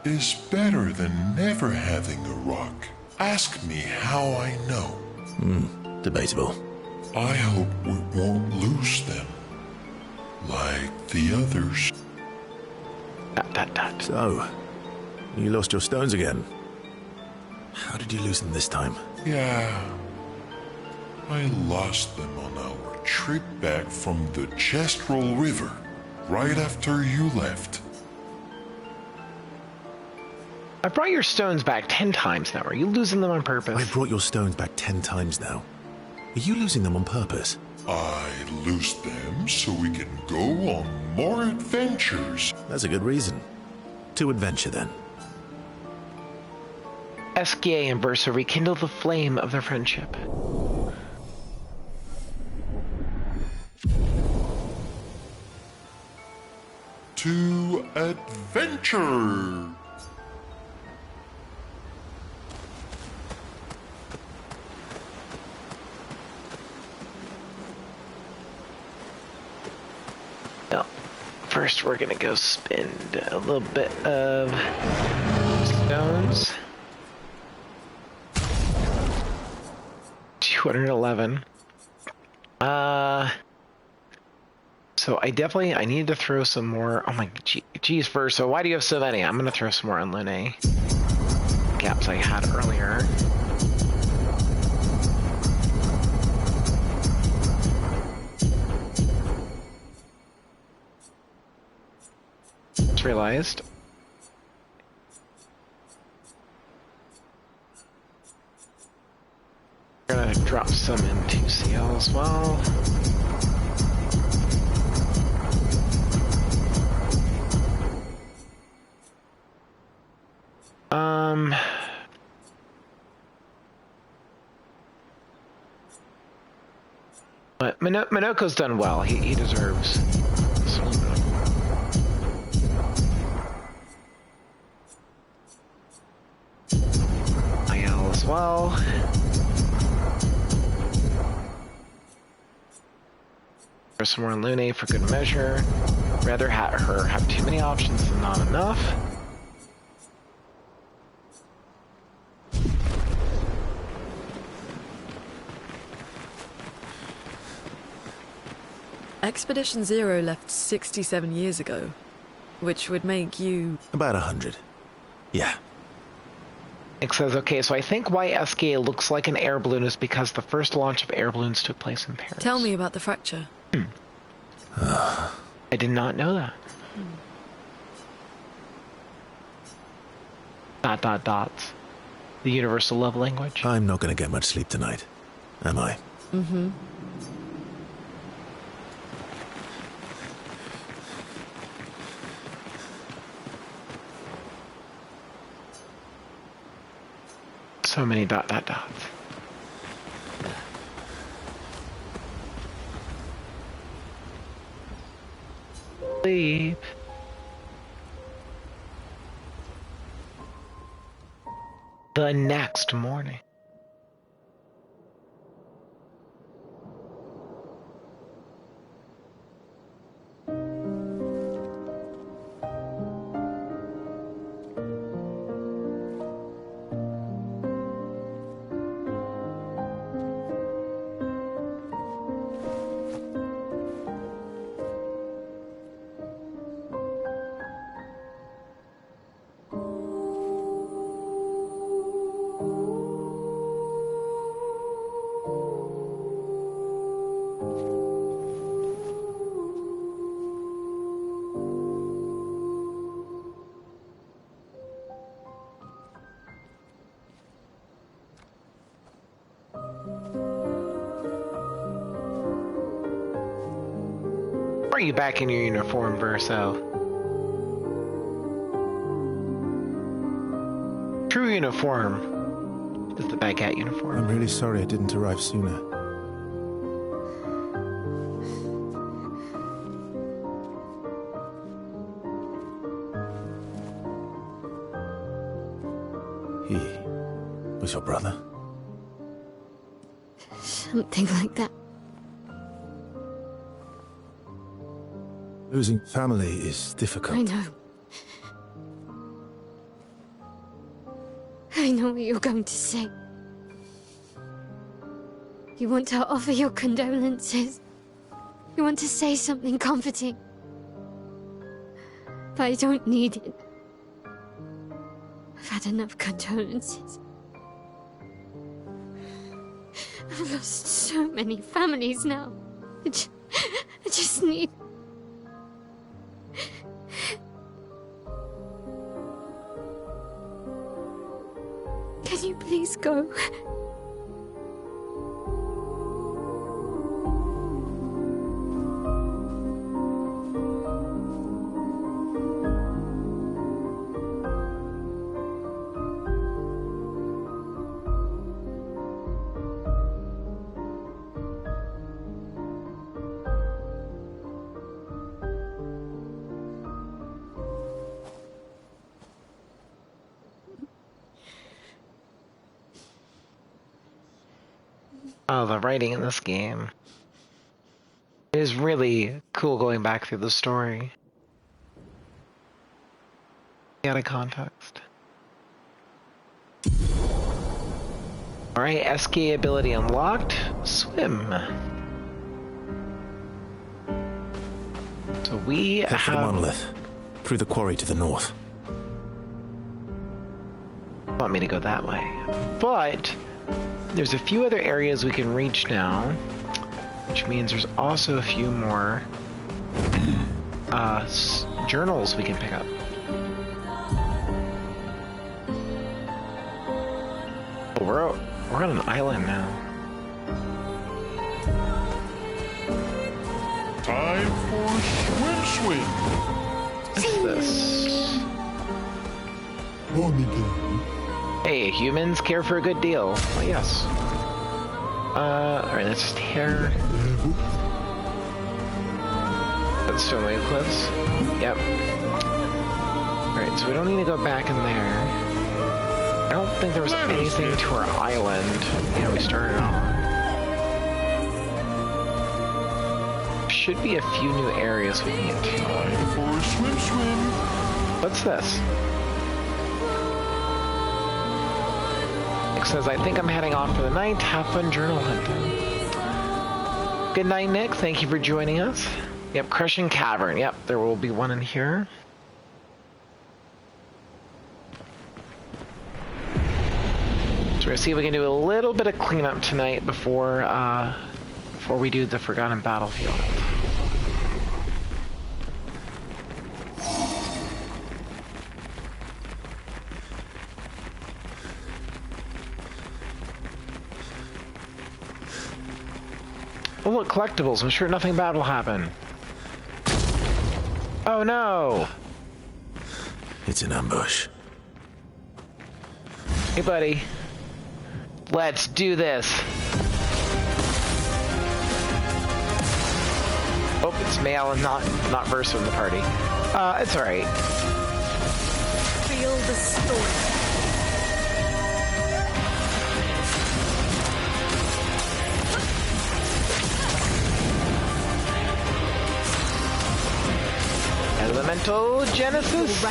is better than never having a rock. Ask me how I know. Debatable. I hope we won't lose them. Like the others. So, you lost your stones again. How did you lose them this time? Yeah. I lost them on our trip back from the Chestrel River, right after you left. I brought your stones back 10 times now. Are you losing them on purpose? I brought your stones back 10 times now. Are you losing them on purpose? I lose them so we can go on more adventures. That's a good reason. To adventure, then. Sciel and Verso rekindle the flame of their friendship. To adventure! Well, first we're gonna go spend a little bit of stones. 211. So I need to throw some more. Oh my geez, Verso, why do you have so many? I'm gonna throw some more on Lune. Gaps I had earlier. Just realized. We're gonna drop some into Sciel as well. But Minoko's done well. He deserves some. Maelle as well. There's some more on Lune for good measure. Rather her have too many options than not enough. Expedition Zero left 67 years ago, which would make you... About 100. Yeah. It says, okay, so I think why Sciel looks like an air balloon is because the first launch of air balloons took place in Paris. Tell me about the fracture. I did not know that. Dots. The universal love language. I'm not going to get much sleep tonight, am I? Mm-hmm. So many dots. Sleep. The next morning. Are you back in your uniform, Verso? True uniform is the Baguette uniform. I'm really sorry I didn't arrive sooner. He was your brother? Something like that. Losing family is difficult. I know. I know what you're going to say. You want to offer your condolences. You want to say something comforting. But I don't need it. I've had enough condolences. I've lost so many families now. I just need... Can you please go? Oh, the writing in this game. It is really cool going back through the story. Out of context. Alright, SK ability unlocked. Swim. So we Head for the have... monolith. Through the quarry to the north. Want me to go that way. But there's a few other areas we can reach now, which means there's also a few more journals we can pick up. Oh, we're on an island now. Time for swim. What's this? Hey, humans care for a good deal. Well, yes. Alright, let's just tear. That's still my cliffs. Yep. Alright, so we don't need to go back in there. I don't think there was anything to our island. Yeah, we started on. Should be a few new areas we can get to. Time for swim. What's this? Nick says, I think I'm heading off for the night. Have fun journal hunting. Good night, Nick. Thank you for joining us. Yep, Crushing Cavern. Yep, there will be one in here. So we're gonna see if we can do a little bit of cleanup tonight before we do the Forgotten Battlefield. Oh look, collectibles. I'm sure nothing bad will happen. Oh no! It's an ambush. Hey buddy. Let's do this. Oh, it's Maelle and not Verso in the party. It's alright. Feel the storm. Elemental Genesis.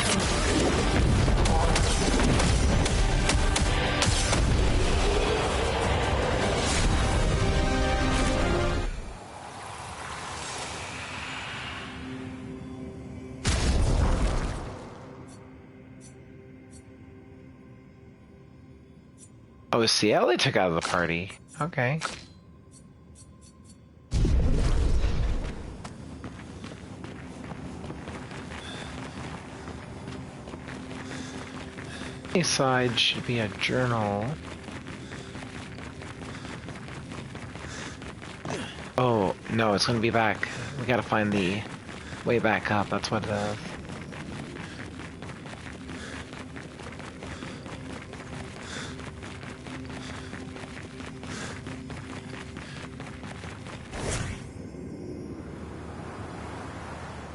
Oh, Sciel they took out of the party. Okay. Side should be a journal. Oh, no, it's gonna be back. We gotta find the way back up, that's what it is.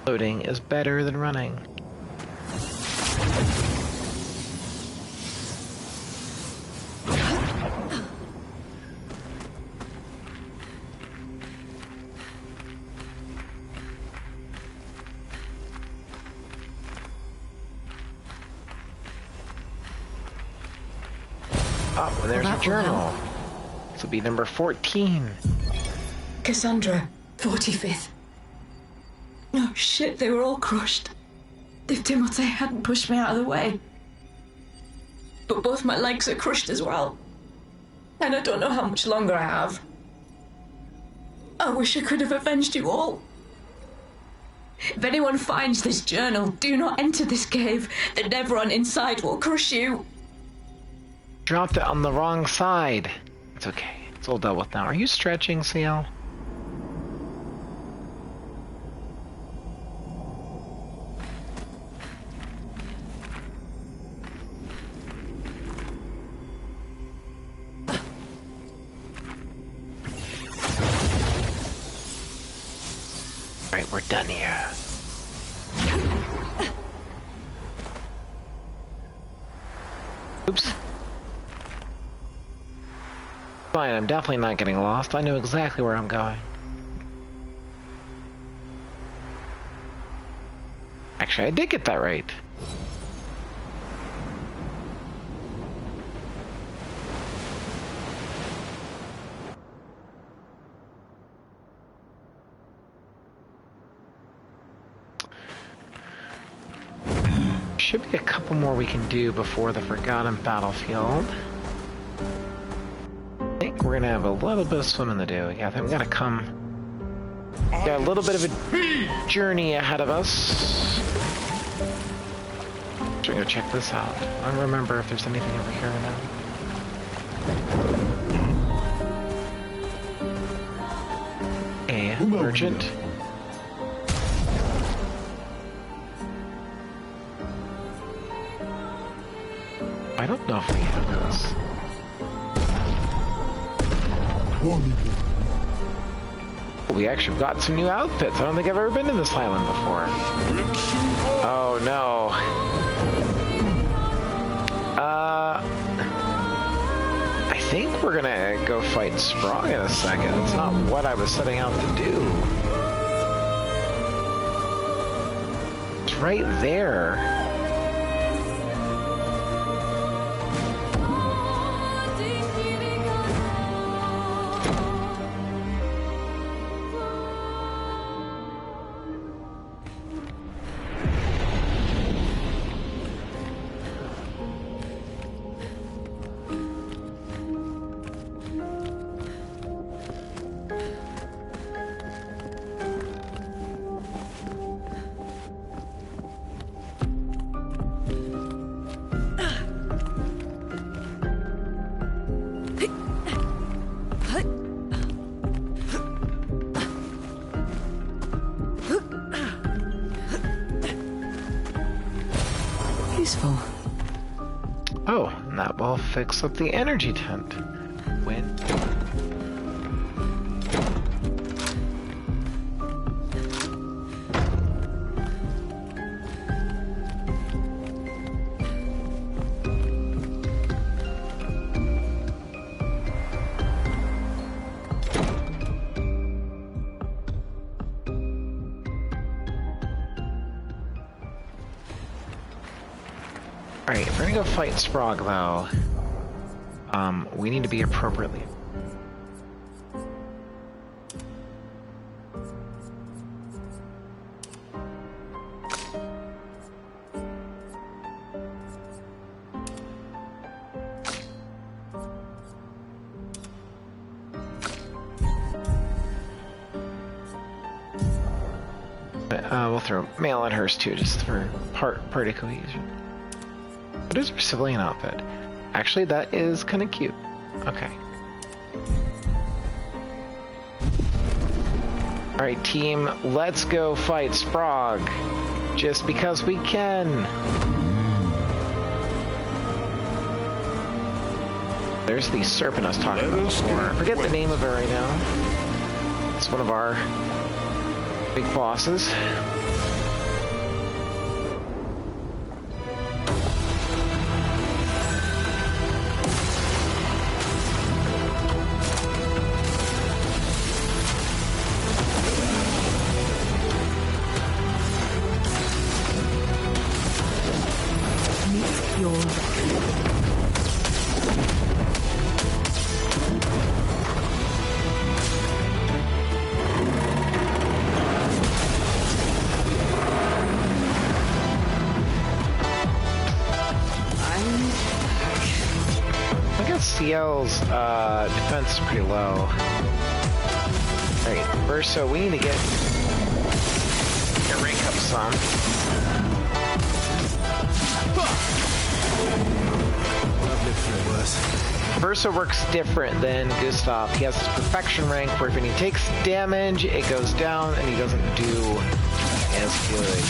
Loading is better than running. Oh, and there's a journal. This will be number 14. Cassandra, 45th. Oh shit, they were all crushed. If Timothy hadn't pushed me out of the way. But both my legs are crushed as well. And I don't know how much longer I have. I wish I could have avenged you all. If anyone finds this journal, do not enter this cave. The Nevron inside will crush you. Dropped it on the wrong side. It's okay. It's all dealt with now. Are you stretching, Sciel? Alright, we're done here. Oops. Fine, I'm definitely not getting lost. I know exactly where I'm going. Actually, I did get that right. Should be a couple more we can do before the Forgotten Battlefield. I think we're gonna have a little bit of swimming to do. Yeah, I think we gotta come. Got a little bit of a journey ahead of us. So we're gonna check this out. I don't remember if there's anything over here now. A merchant. I don't know if we have this. We actually got some new outfits. I don't think I've ever been to this island before. Oh no. I think we're gonna go fight Sprog in a second. It's not what I was setting out to do. It's right there. Oh, and that will fix up the energy tent. Win. Alright, if we're gonna go fight Sprog, though, we need to be appropriately. We'll throw Maelle at hers too, just for party cohesion. What is her civilian outfit? Actually, that is kind of cute. Okay. Alright, team, let's go fight Sprog. Just because we can. There's the serpent I was talking about before. I forget the name of it right now. It's one of our big bosses. Sciel's defense is pretty low. Alright, Verso, we need to get your rank up some. I've lived through worse. Verso works different than Gustave. He has his perfection rank where when he takes damage, it goes down and he doesn't do as good.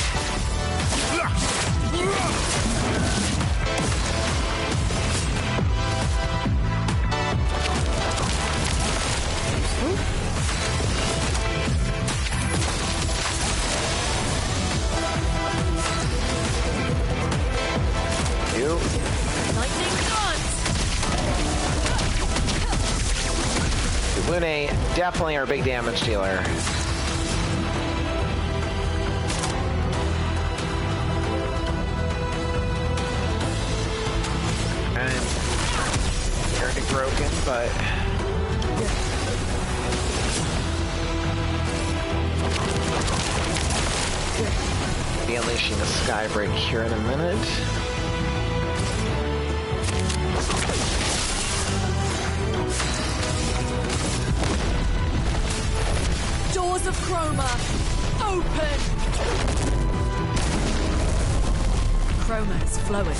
Lune, definitely our big damage dealer. And already broken, but be unleashing a skybreak here in a minute. Doors of Chroma, open! Chroma is flowing.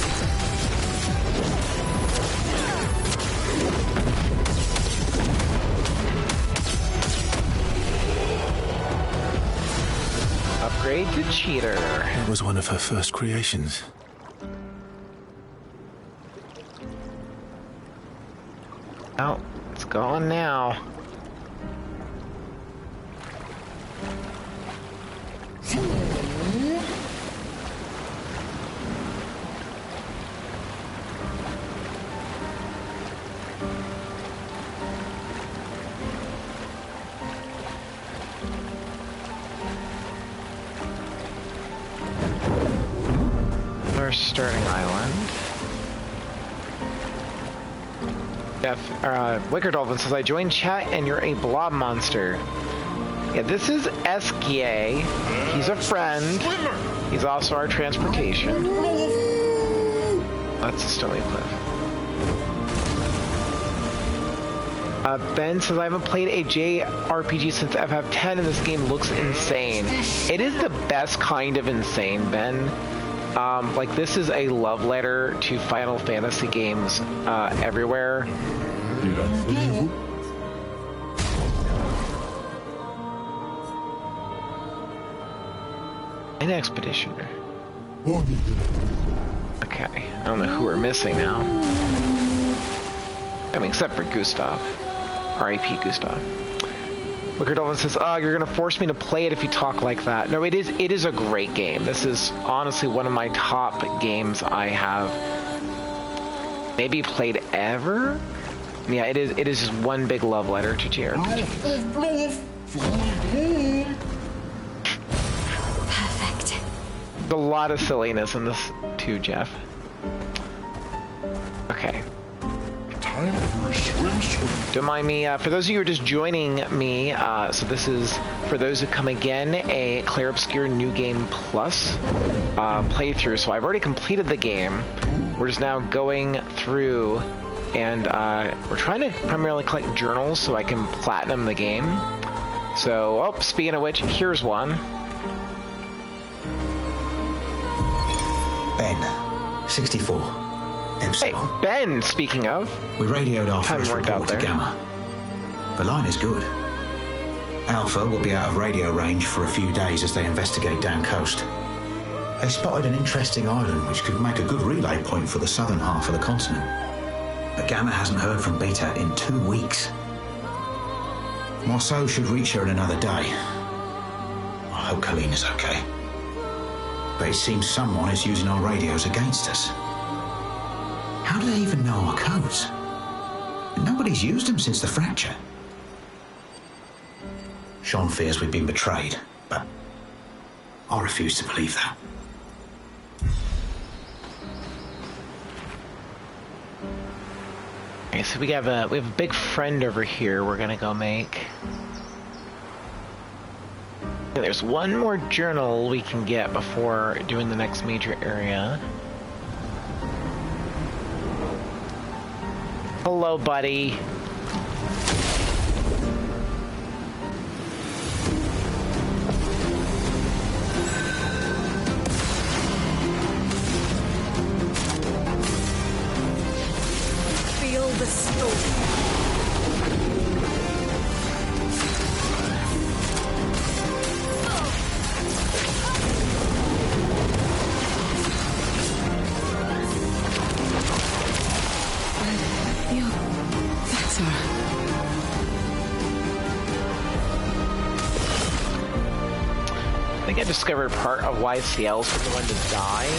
Upgrade to cheater. It was one of her first creations. Oh, it's gone now. Starting island. Wicker Dolphin says, I joined chat and you're a blob monster. Yeah, this is Sciel. He's a friend. He's also our transportation. That's a stony cliff. Ben says, I haven't played a JRPG since FF10 and this game looks insane. It is the best kind of insane, Ben. Like, this is a love letter to Final Fantasy games everywhere. An expeditioner. Okay, I don't know who we're missing now. I mean, except for Gustave. R.I.P. Gustave. Wicker Dolphin says, oh, you're gonna force me to play it if you talk like that. No, it is a great game. This is honestly one of my top games I have maybe played ever. Yeah, it is just one big love letter to JRPG. Perfect. There's a lot of silliness in this too, Jeff. Okay. Don't mind me, for those of you who are just joining me, so this is, for those who come again, a Clair Obscur New Game Plus playthrough. So I've already completed the game. We're just now going through, and we're trying to primarily collect journals so I can platinum the game. So, oh, speaking of which, here's one. Ben, 64. Hey, Ben, speaking of. We radioed our first report to Gamma. The line is good. Alpha will be out of radio range for a few days as they investigate down coast. They spotted an interesting island which could make a good relay point for the southern half of the continent. But Gamma hasn't heard from Beta in 2 weeks. Marceau should reach her in another day. I hope Colleen is okay. But it seems someone is using our radios against us. How do they even know our codes? Nobody's used them since the fracture. Sean fears we've been betrayed, but I refuse to believe that. Okay, so we have a big friend over here we're gonna go make. There's one more journal we can get before doing the next major area. Hello, buddy. Feel the storm. I think I discovered part of why Sciel's been the one to die in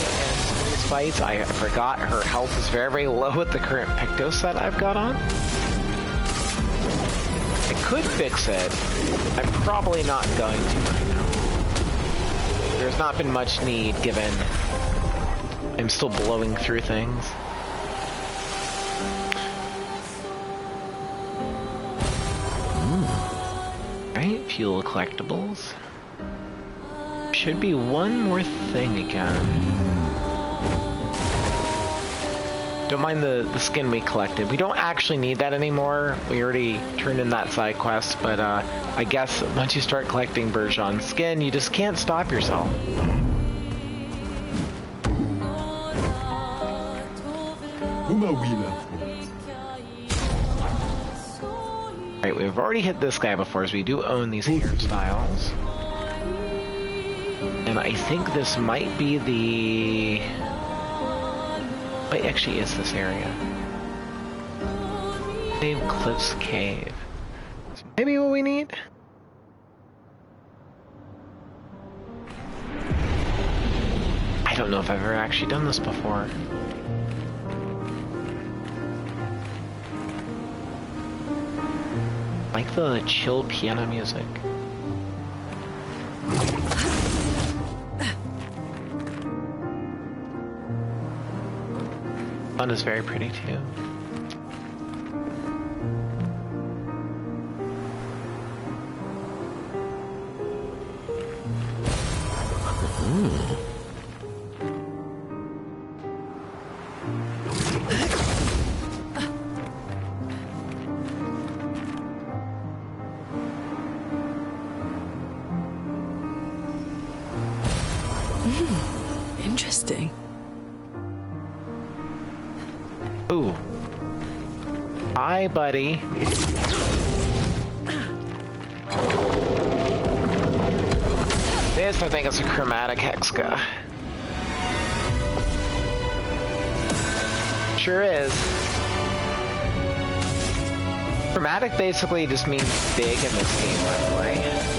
some of these fights. I forgot her health is very, very low with the current Picto set I've got on. I could fix it. I'm probably not going to right now. There's not been much need given I'm still blowing through things. Right, fuel collectibles. Should be one more thing again. Don't mind the skin we collected. We don't actually need that anymore. We already turned in that side quest, but I guess once you start collecting Bergeron skin, you just can't stop yourself. Right, we've already hit this guy before, so we do own these hairstyles. And I think this might be the... Wait, actually is this area. Save Cliff's Cave. So maybe what we need? I don't know if I've ever actually done this before. I like the chill piano music. Fun is very pretty too. Interesting. Ooh. Hi, buddy. This, I think, is a chromatic hexka. Sure is. Chromatic basically just means big in this game, by the way.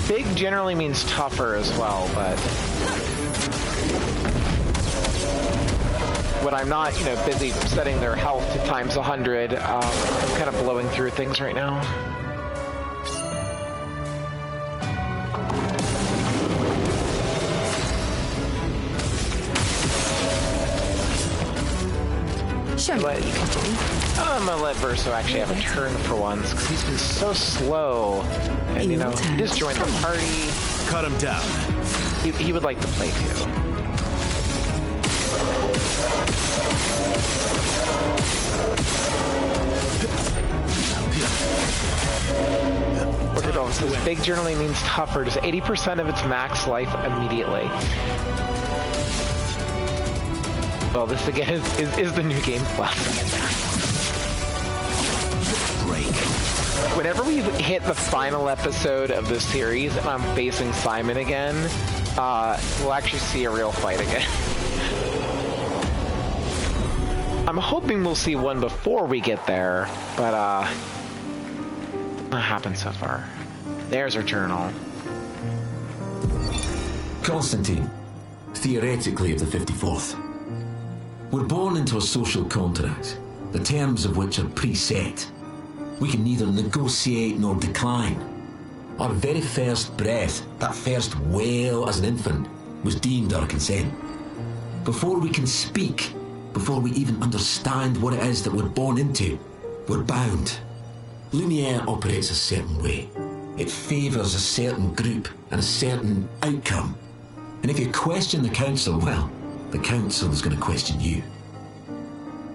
Big generally means tougher as well, but when I'm not, busy setting their health to times 100, I'm kind of blowing through things right now. Show me what you can do. I'm gonna let Verso actually have a turn for once, because he's been so slow. And, he just joined the party. Cut him down. He would like to play, too. Look at all this. Big generally means tougher. Just 80% of its max life immediately. Well, this again is the new game plus. Break. Whenever we hit the final episode of this series and I'm facing Simon again, we'll actually see a real fight again. I'm hoping we'll see one before we get there, but not happened so far. There's our journal. Constantine, theoretically of the 54th. We're born into a social contract, the terms of which are preset. We can neither negotiate nor decline. Our very first breath, that first wail as an infant, was deemed our consent. Before we can speak, before we even understand what it is that we're born into, we're bound. Lumiere operates a certain way. It favours a certain group and a certain outcome. And if you question the Council, well, the Council is going to question you.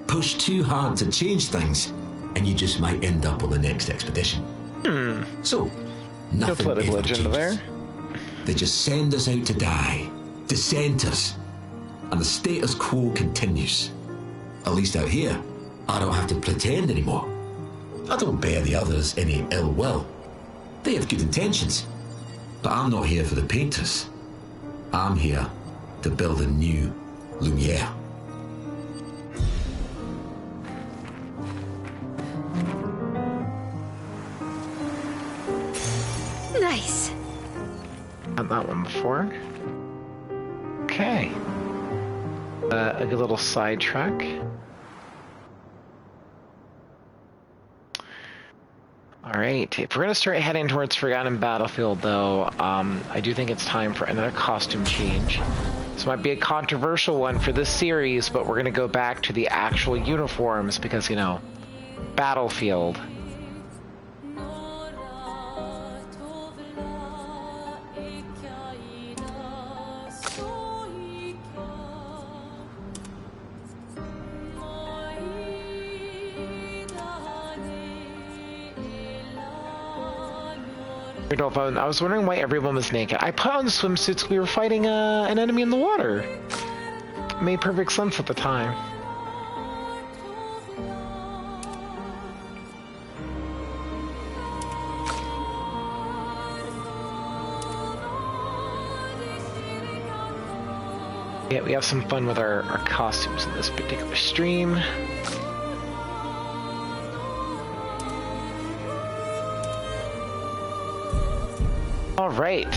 Push too hard to change things, and you just might end up on the next expedition. So, nothing No political ever agenda changes. there. They just send us out to die, dissent us, and the status quo continues. At least out here, I don't have to pretend anymore. I don't bear the others any ill will. They have good intentions. But I'm not here for the painters. I'm here to build a new Lumiere. Nice. Had that one before. Okay. A good little sidetrack. Alright, if we're going to start heading towards Forgotten Battlefield, though, I do think it's time for another costume change. This might be a controversial one for this series, but we're going to go back to the actual uniforms because, you know, Battlefield. I was wondering why everyone was naked. I put on swimsuits. We were fighting an enemy in the water. It made perfect sense at the time. Yeah, we have some fun with our costumes in this particular stream. All right.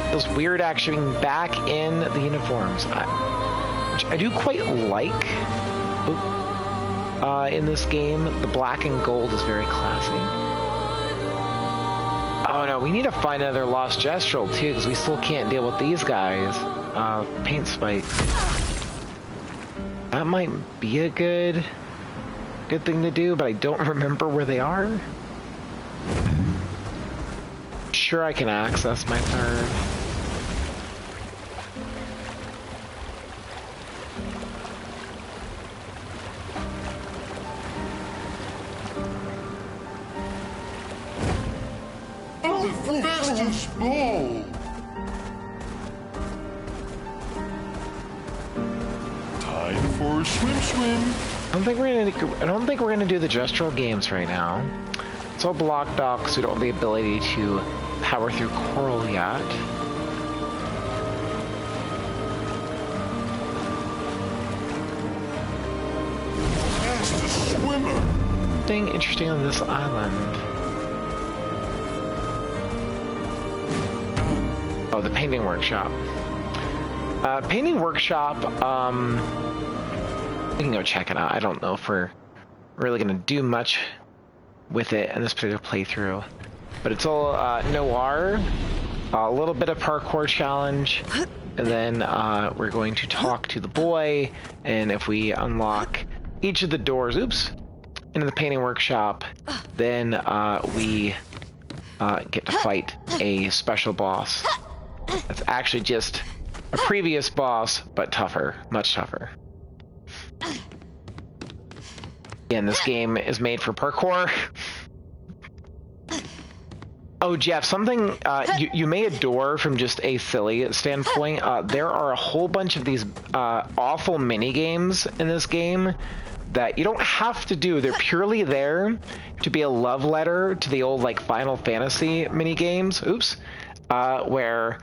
Feels weird actually being back in the uniforms, which I do quite like. In this game, the black and gold is very classy. Oh no, we need to find another Lost Gestural too, because we still can't deal with these guys. Paint spike. That might be a good thing to do, but I don't remember where they are. Sure, I can access my third. Oh, fast and small. Time for swim. I don't think we're gonna do the gestural games right now. It's all blocked off because we don't have the ability to power through coral yet. Fast swimmer. Something interesting on this island. Oh, the painting workshop. Painting workshop, we can go check it out. I don't know if we're really gonna do much with it in this particular playthrough. But it's all noir, a little bit of parkour challenge, and then we're going to talk to the boy, and if we unlock each of the doors, into the painting workshop, then we get to fight a special boss. It's actually just a previous boss, but tougher, much tougher. Again, this game is made for parkour. Oh, Jeff, something you may adore from just a silly standpoint. There are a whole bunch of these awful mini games in this game that you don't have to do. They're purely there to be a love letter to the old like Final Fantasy mini games. Where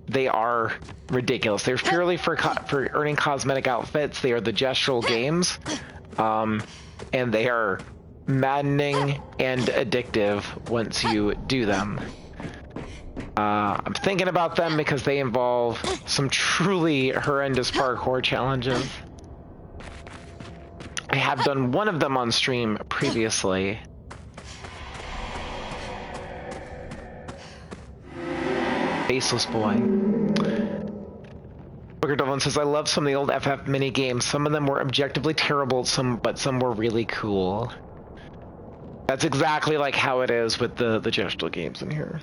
they are ridiculous. They're purely for earning cosmetic outfits. They are the gestural games, and they are maddening and addictive once you do them. I'm thinking about them because they involve some truly horrendous parkour challenges. I have done one of them on stream previously. Faceless boy. Booker Devlin says, I love some of the old FF mini games. Some of them were objectively terrible, but some were really cool. That's exactly like how it is with the gestal games in here.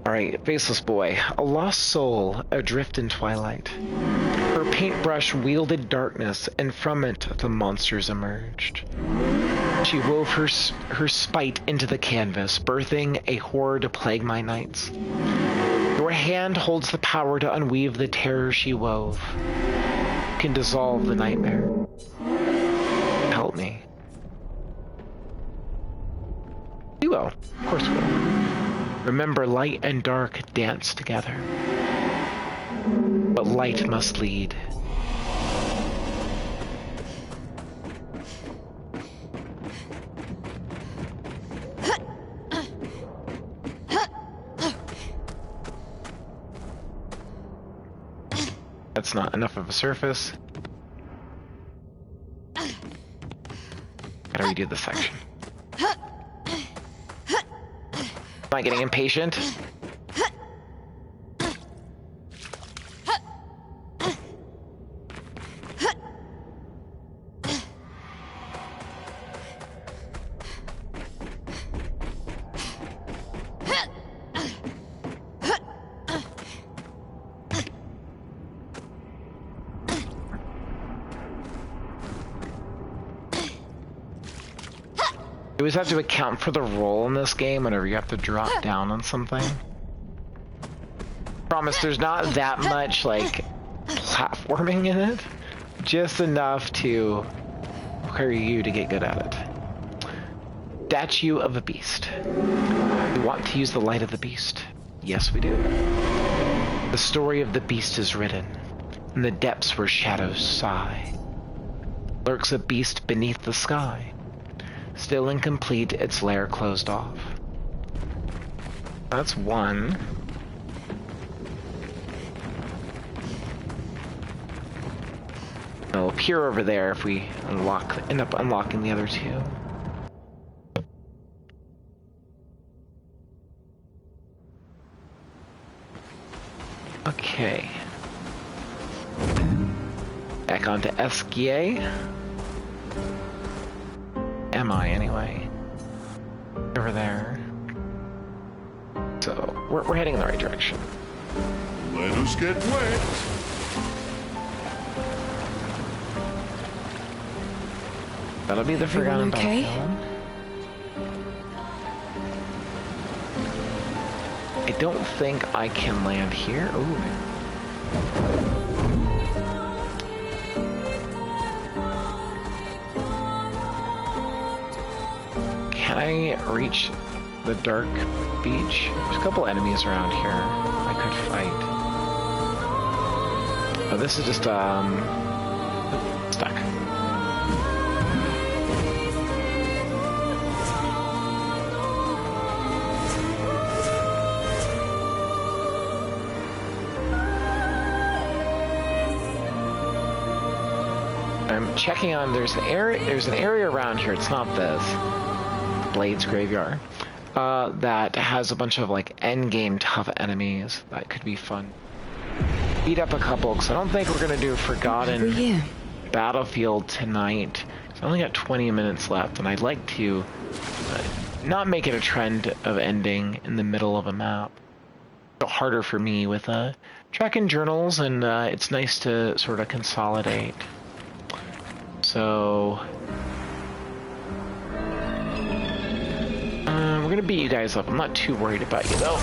Alright, Faceless Boy. A lost soul, adrift in twilight. Her paintbrush wielded darkness, and from it the monsters emerged. She wove her spite into the canvas, birthing a horror to plague my nights. Your hand holds the power to unweave the terror she wove. You can dissolve the nightmare. Help me. We will. Of course we will. Remember, light and dark dance together. But light must lead. That's not enough of a surface. Gotta redo this section. Am I getting impatient? You always have to account for the roll in this game whenever you have to drop down on something. Promise, there's not that much, like, platforming in it. Just enough to require you to get good at it. Statue of a beast. We want to use the light of the beast. Yes, we do. The story of the beast is written in the depths where shadows sigh. Lurks a beast beneath the sky. Still incomplete, its lair closed off. That's one. It'll appear over there if we end up unlocking the other two. Okay. Back onto Sciel. Am I anyway? Over there. So we're heading in the right direction. Let us get wet. That'll be the Forgotten Battlefield. I don't think I can land here. Ooh. Can I reach the dark beach? There's a couple enemies around here I could fight. Oh, this is just, stuck. I'm checking on, there's an area around here, it's not this. Blades Graveyard, that has a bunch of like endgame tough enemies that could be fun. Beat up a couple, because I don't think we're gonna do Forgotten Battlefield tonight. So I only got 20 minutes left, and I'd like to not make it a trend of ending in the middle of a map. It's harder for me with tracking journals, and it's nice to sort of consolidate. So we're gonna beat you guys up. I'm not too worried about you though.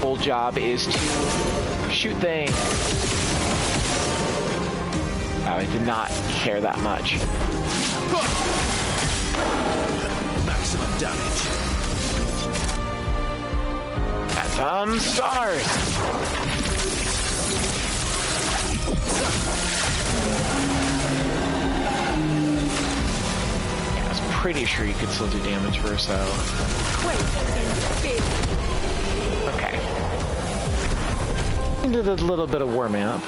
Whole job is to shoot things. I did not care that much. Maximum damage. Phantom stars. Yeah, I was pretty sure you could still do damage, Verso. Okay. Did a little bit of warming up.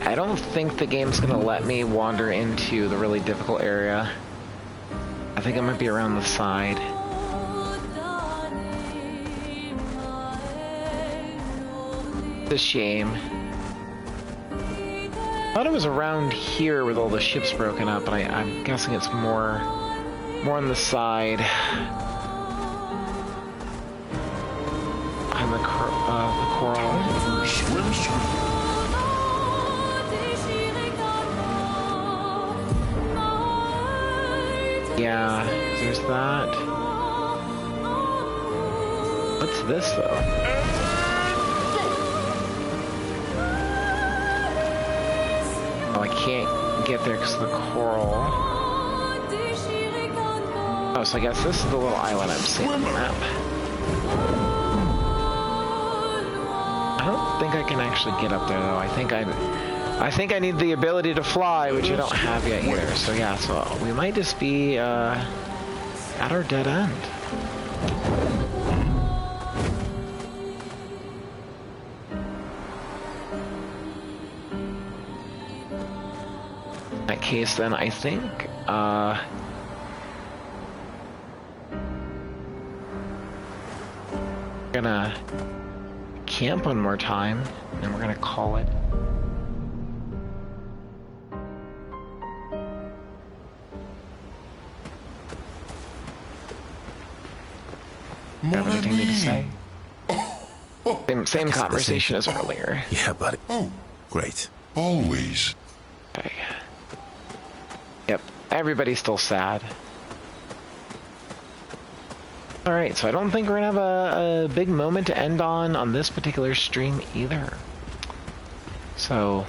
I don't think the game's gonna let me wander into the really difficult area. I think I might be around the side. It's a shame. I thought it was around here with all the ships broken up, but I'm guessing it's more on the side. And the coral. Yeah, there's that. What's this though? Oh, I can't get there because of the coral. Oh, so I guess this is the little island I'm seeing on the map. I don't think I can actually get up there though. I think I need the ability to fly, which I don't have yet either. So yeah, so we might just be at our dead end. In that case, then I think we're gonna camp one more time, and we're gonna call it. Have anything to say? Same conversation as earlier. Yeah, buddy. Oh, Great. always. Okay. Yep, everybody's still sad. Alright, so I don't think we're gonna have a big moment to end on this particular stream either. So,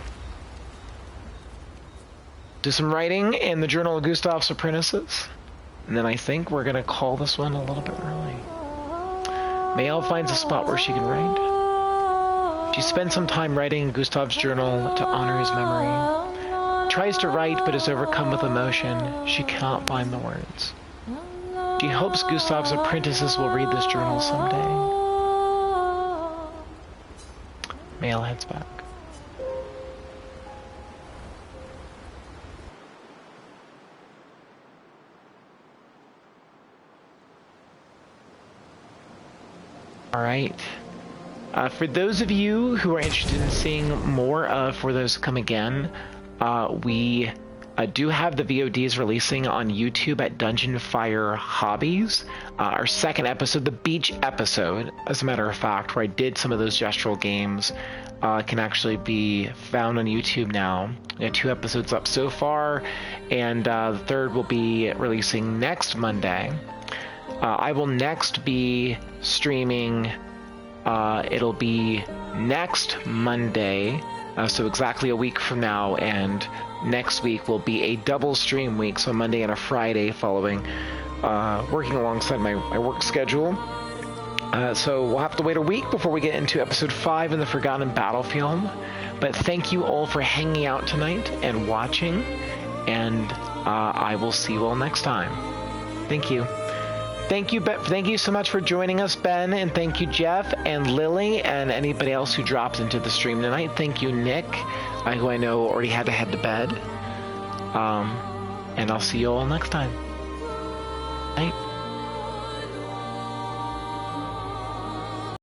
do some writing in the Journal of Gustave's Apprentices, and then I think we're gonna call this one a little bit early. Maelle finds a spot where she can write. She spends some time writing in Gustave's journal to honor his memory. Tries to write but is overcome with emotion. She cannot find the words. She hopes Gustave's apprentices will read this journal someday. Maelle heads back. Alright. For those of you who are interested in seeing more of For Those Who Come Again, we do have the VODs releasing on YouTube at Dungeon Fire Hobbies. Our second episode, the beach episode, as a matter of fact, where I did some of those gestural games, can actually be found on YouTube now. We have 2 episodes up so far, and the third will be releasing next Monday. I will next be streaming, it'll be next Monday, so exactly a week from now, and next week will be a double stream week, so Monday and a Friday following, working alongside my work schedule. So we'll have to wait a week before we get into episode 5 in the Forgotten Battlefield. But thank you all for hanging out tonight and watching, and I will see you all next time. Thank you. Thank you so much for joining us, Ben, and thank you, Jeff and Lily, and anybody else who dropped into the stream tonight. Thank you, Nick, who I know already had to head to bed. And I'll see you all next time. Night.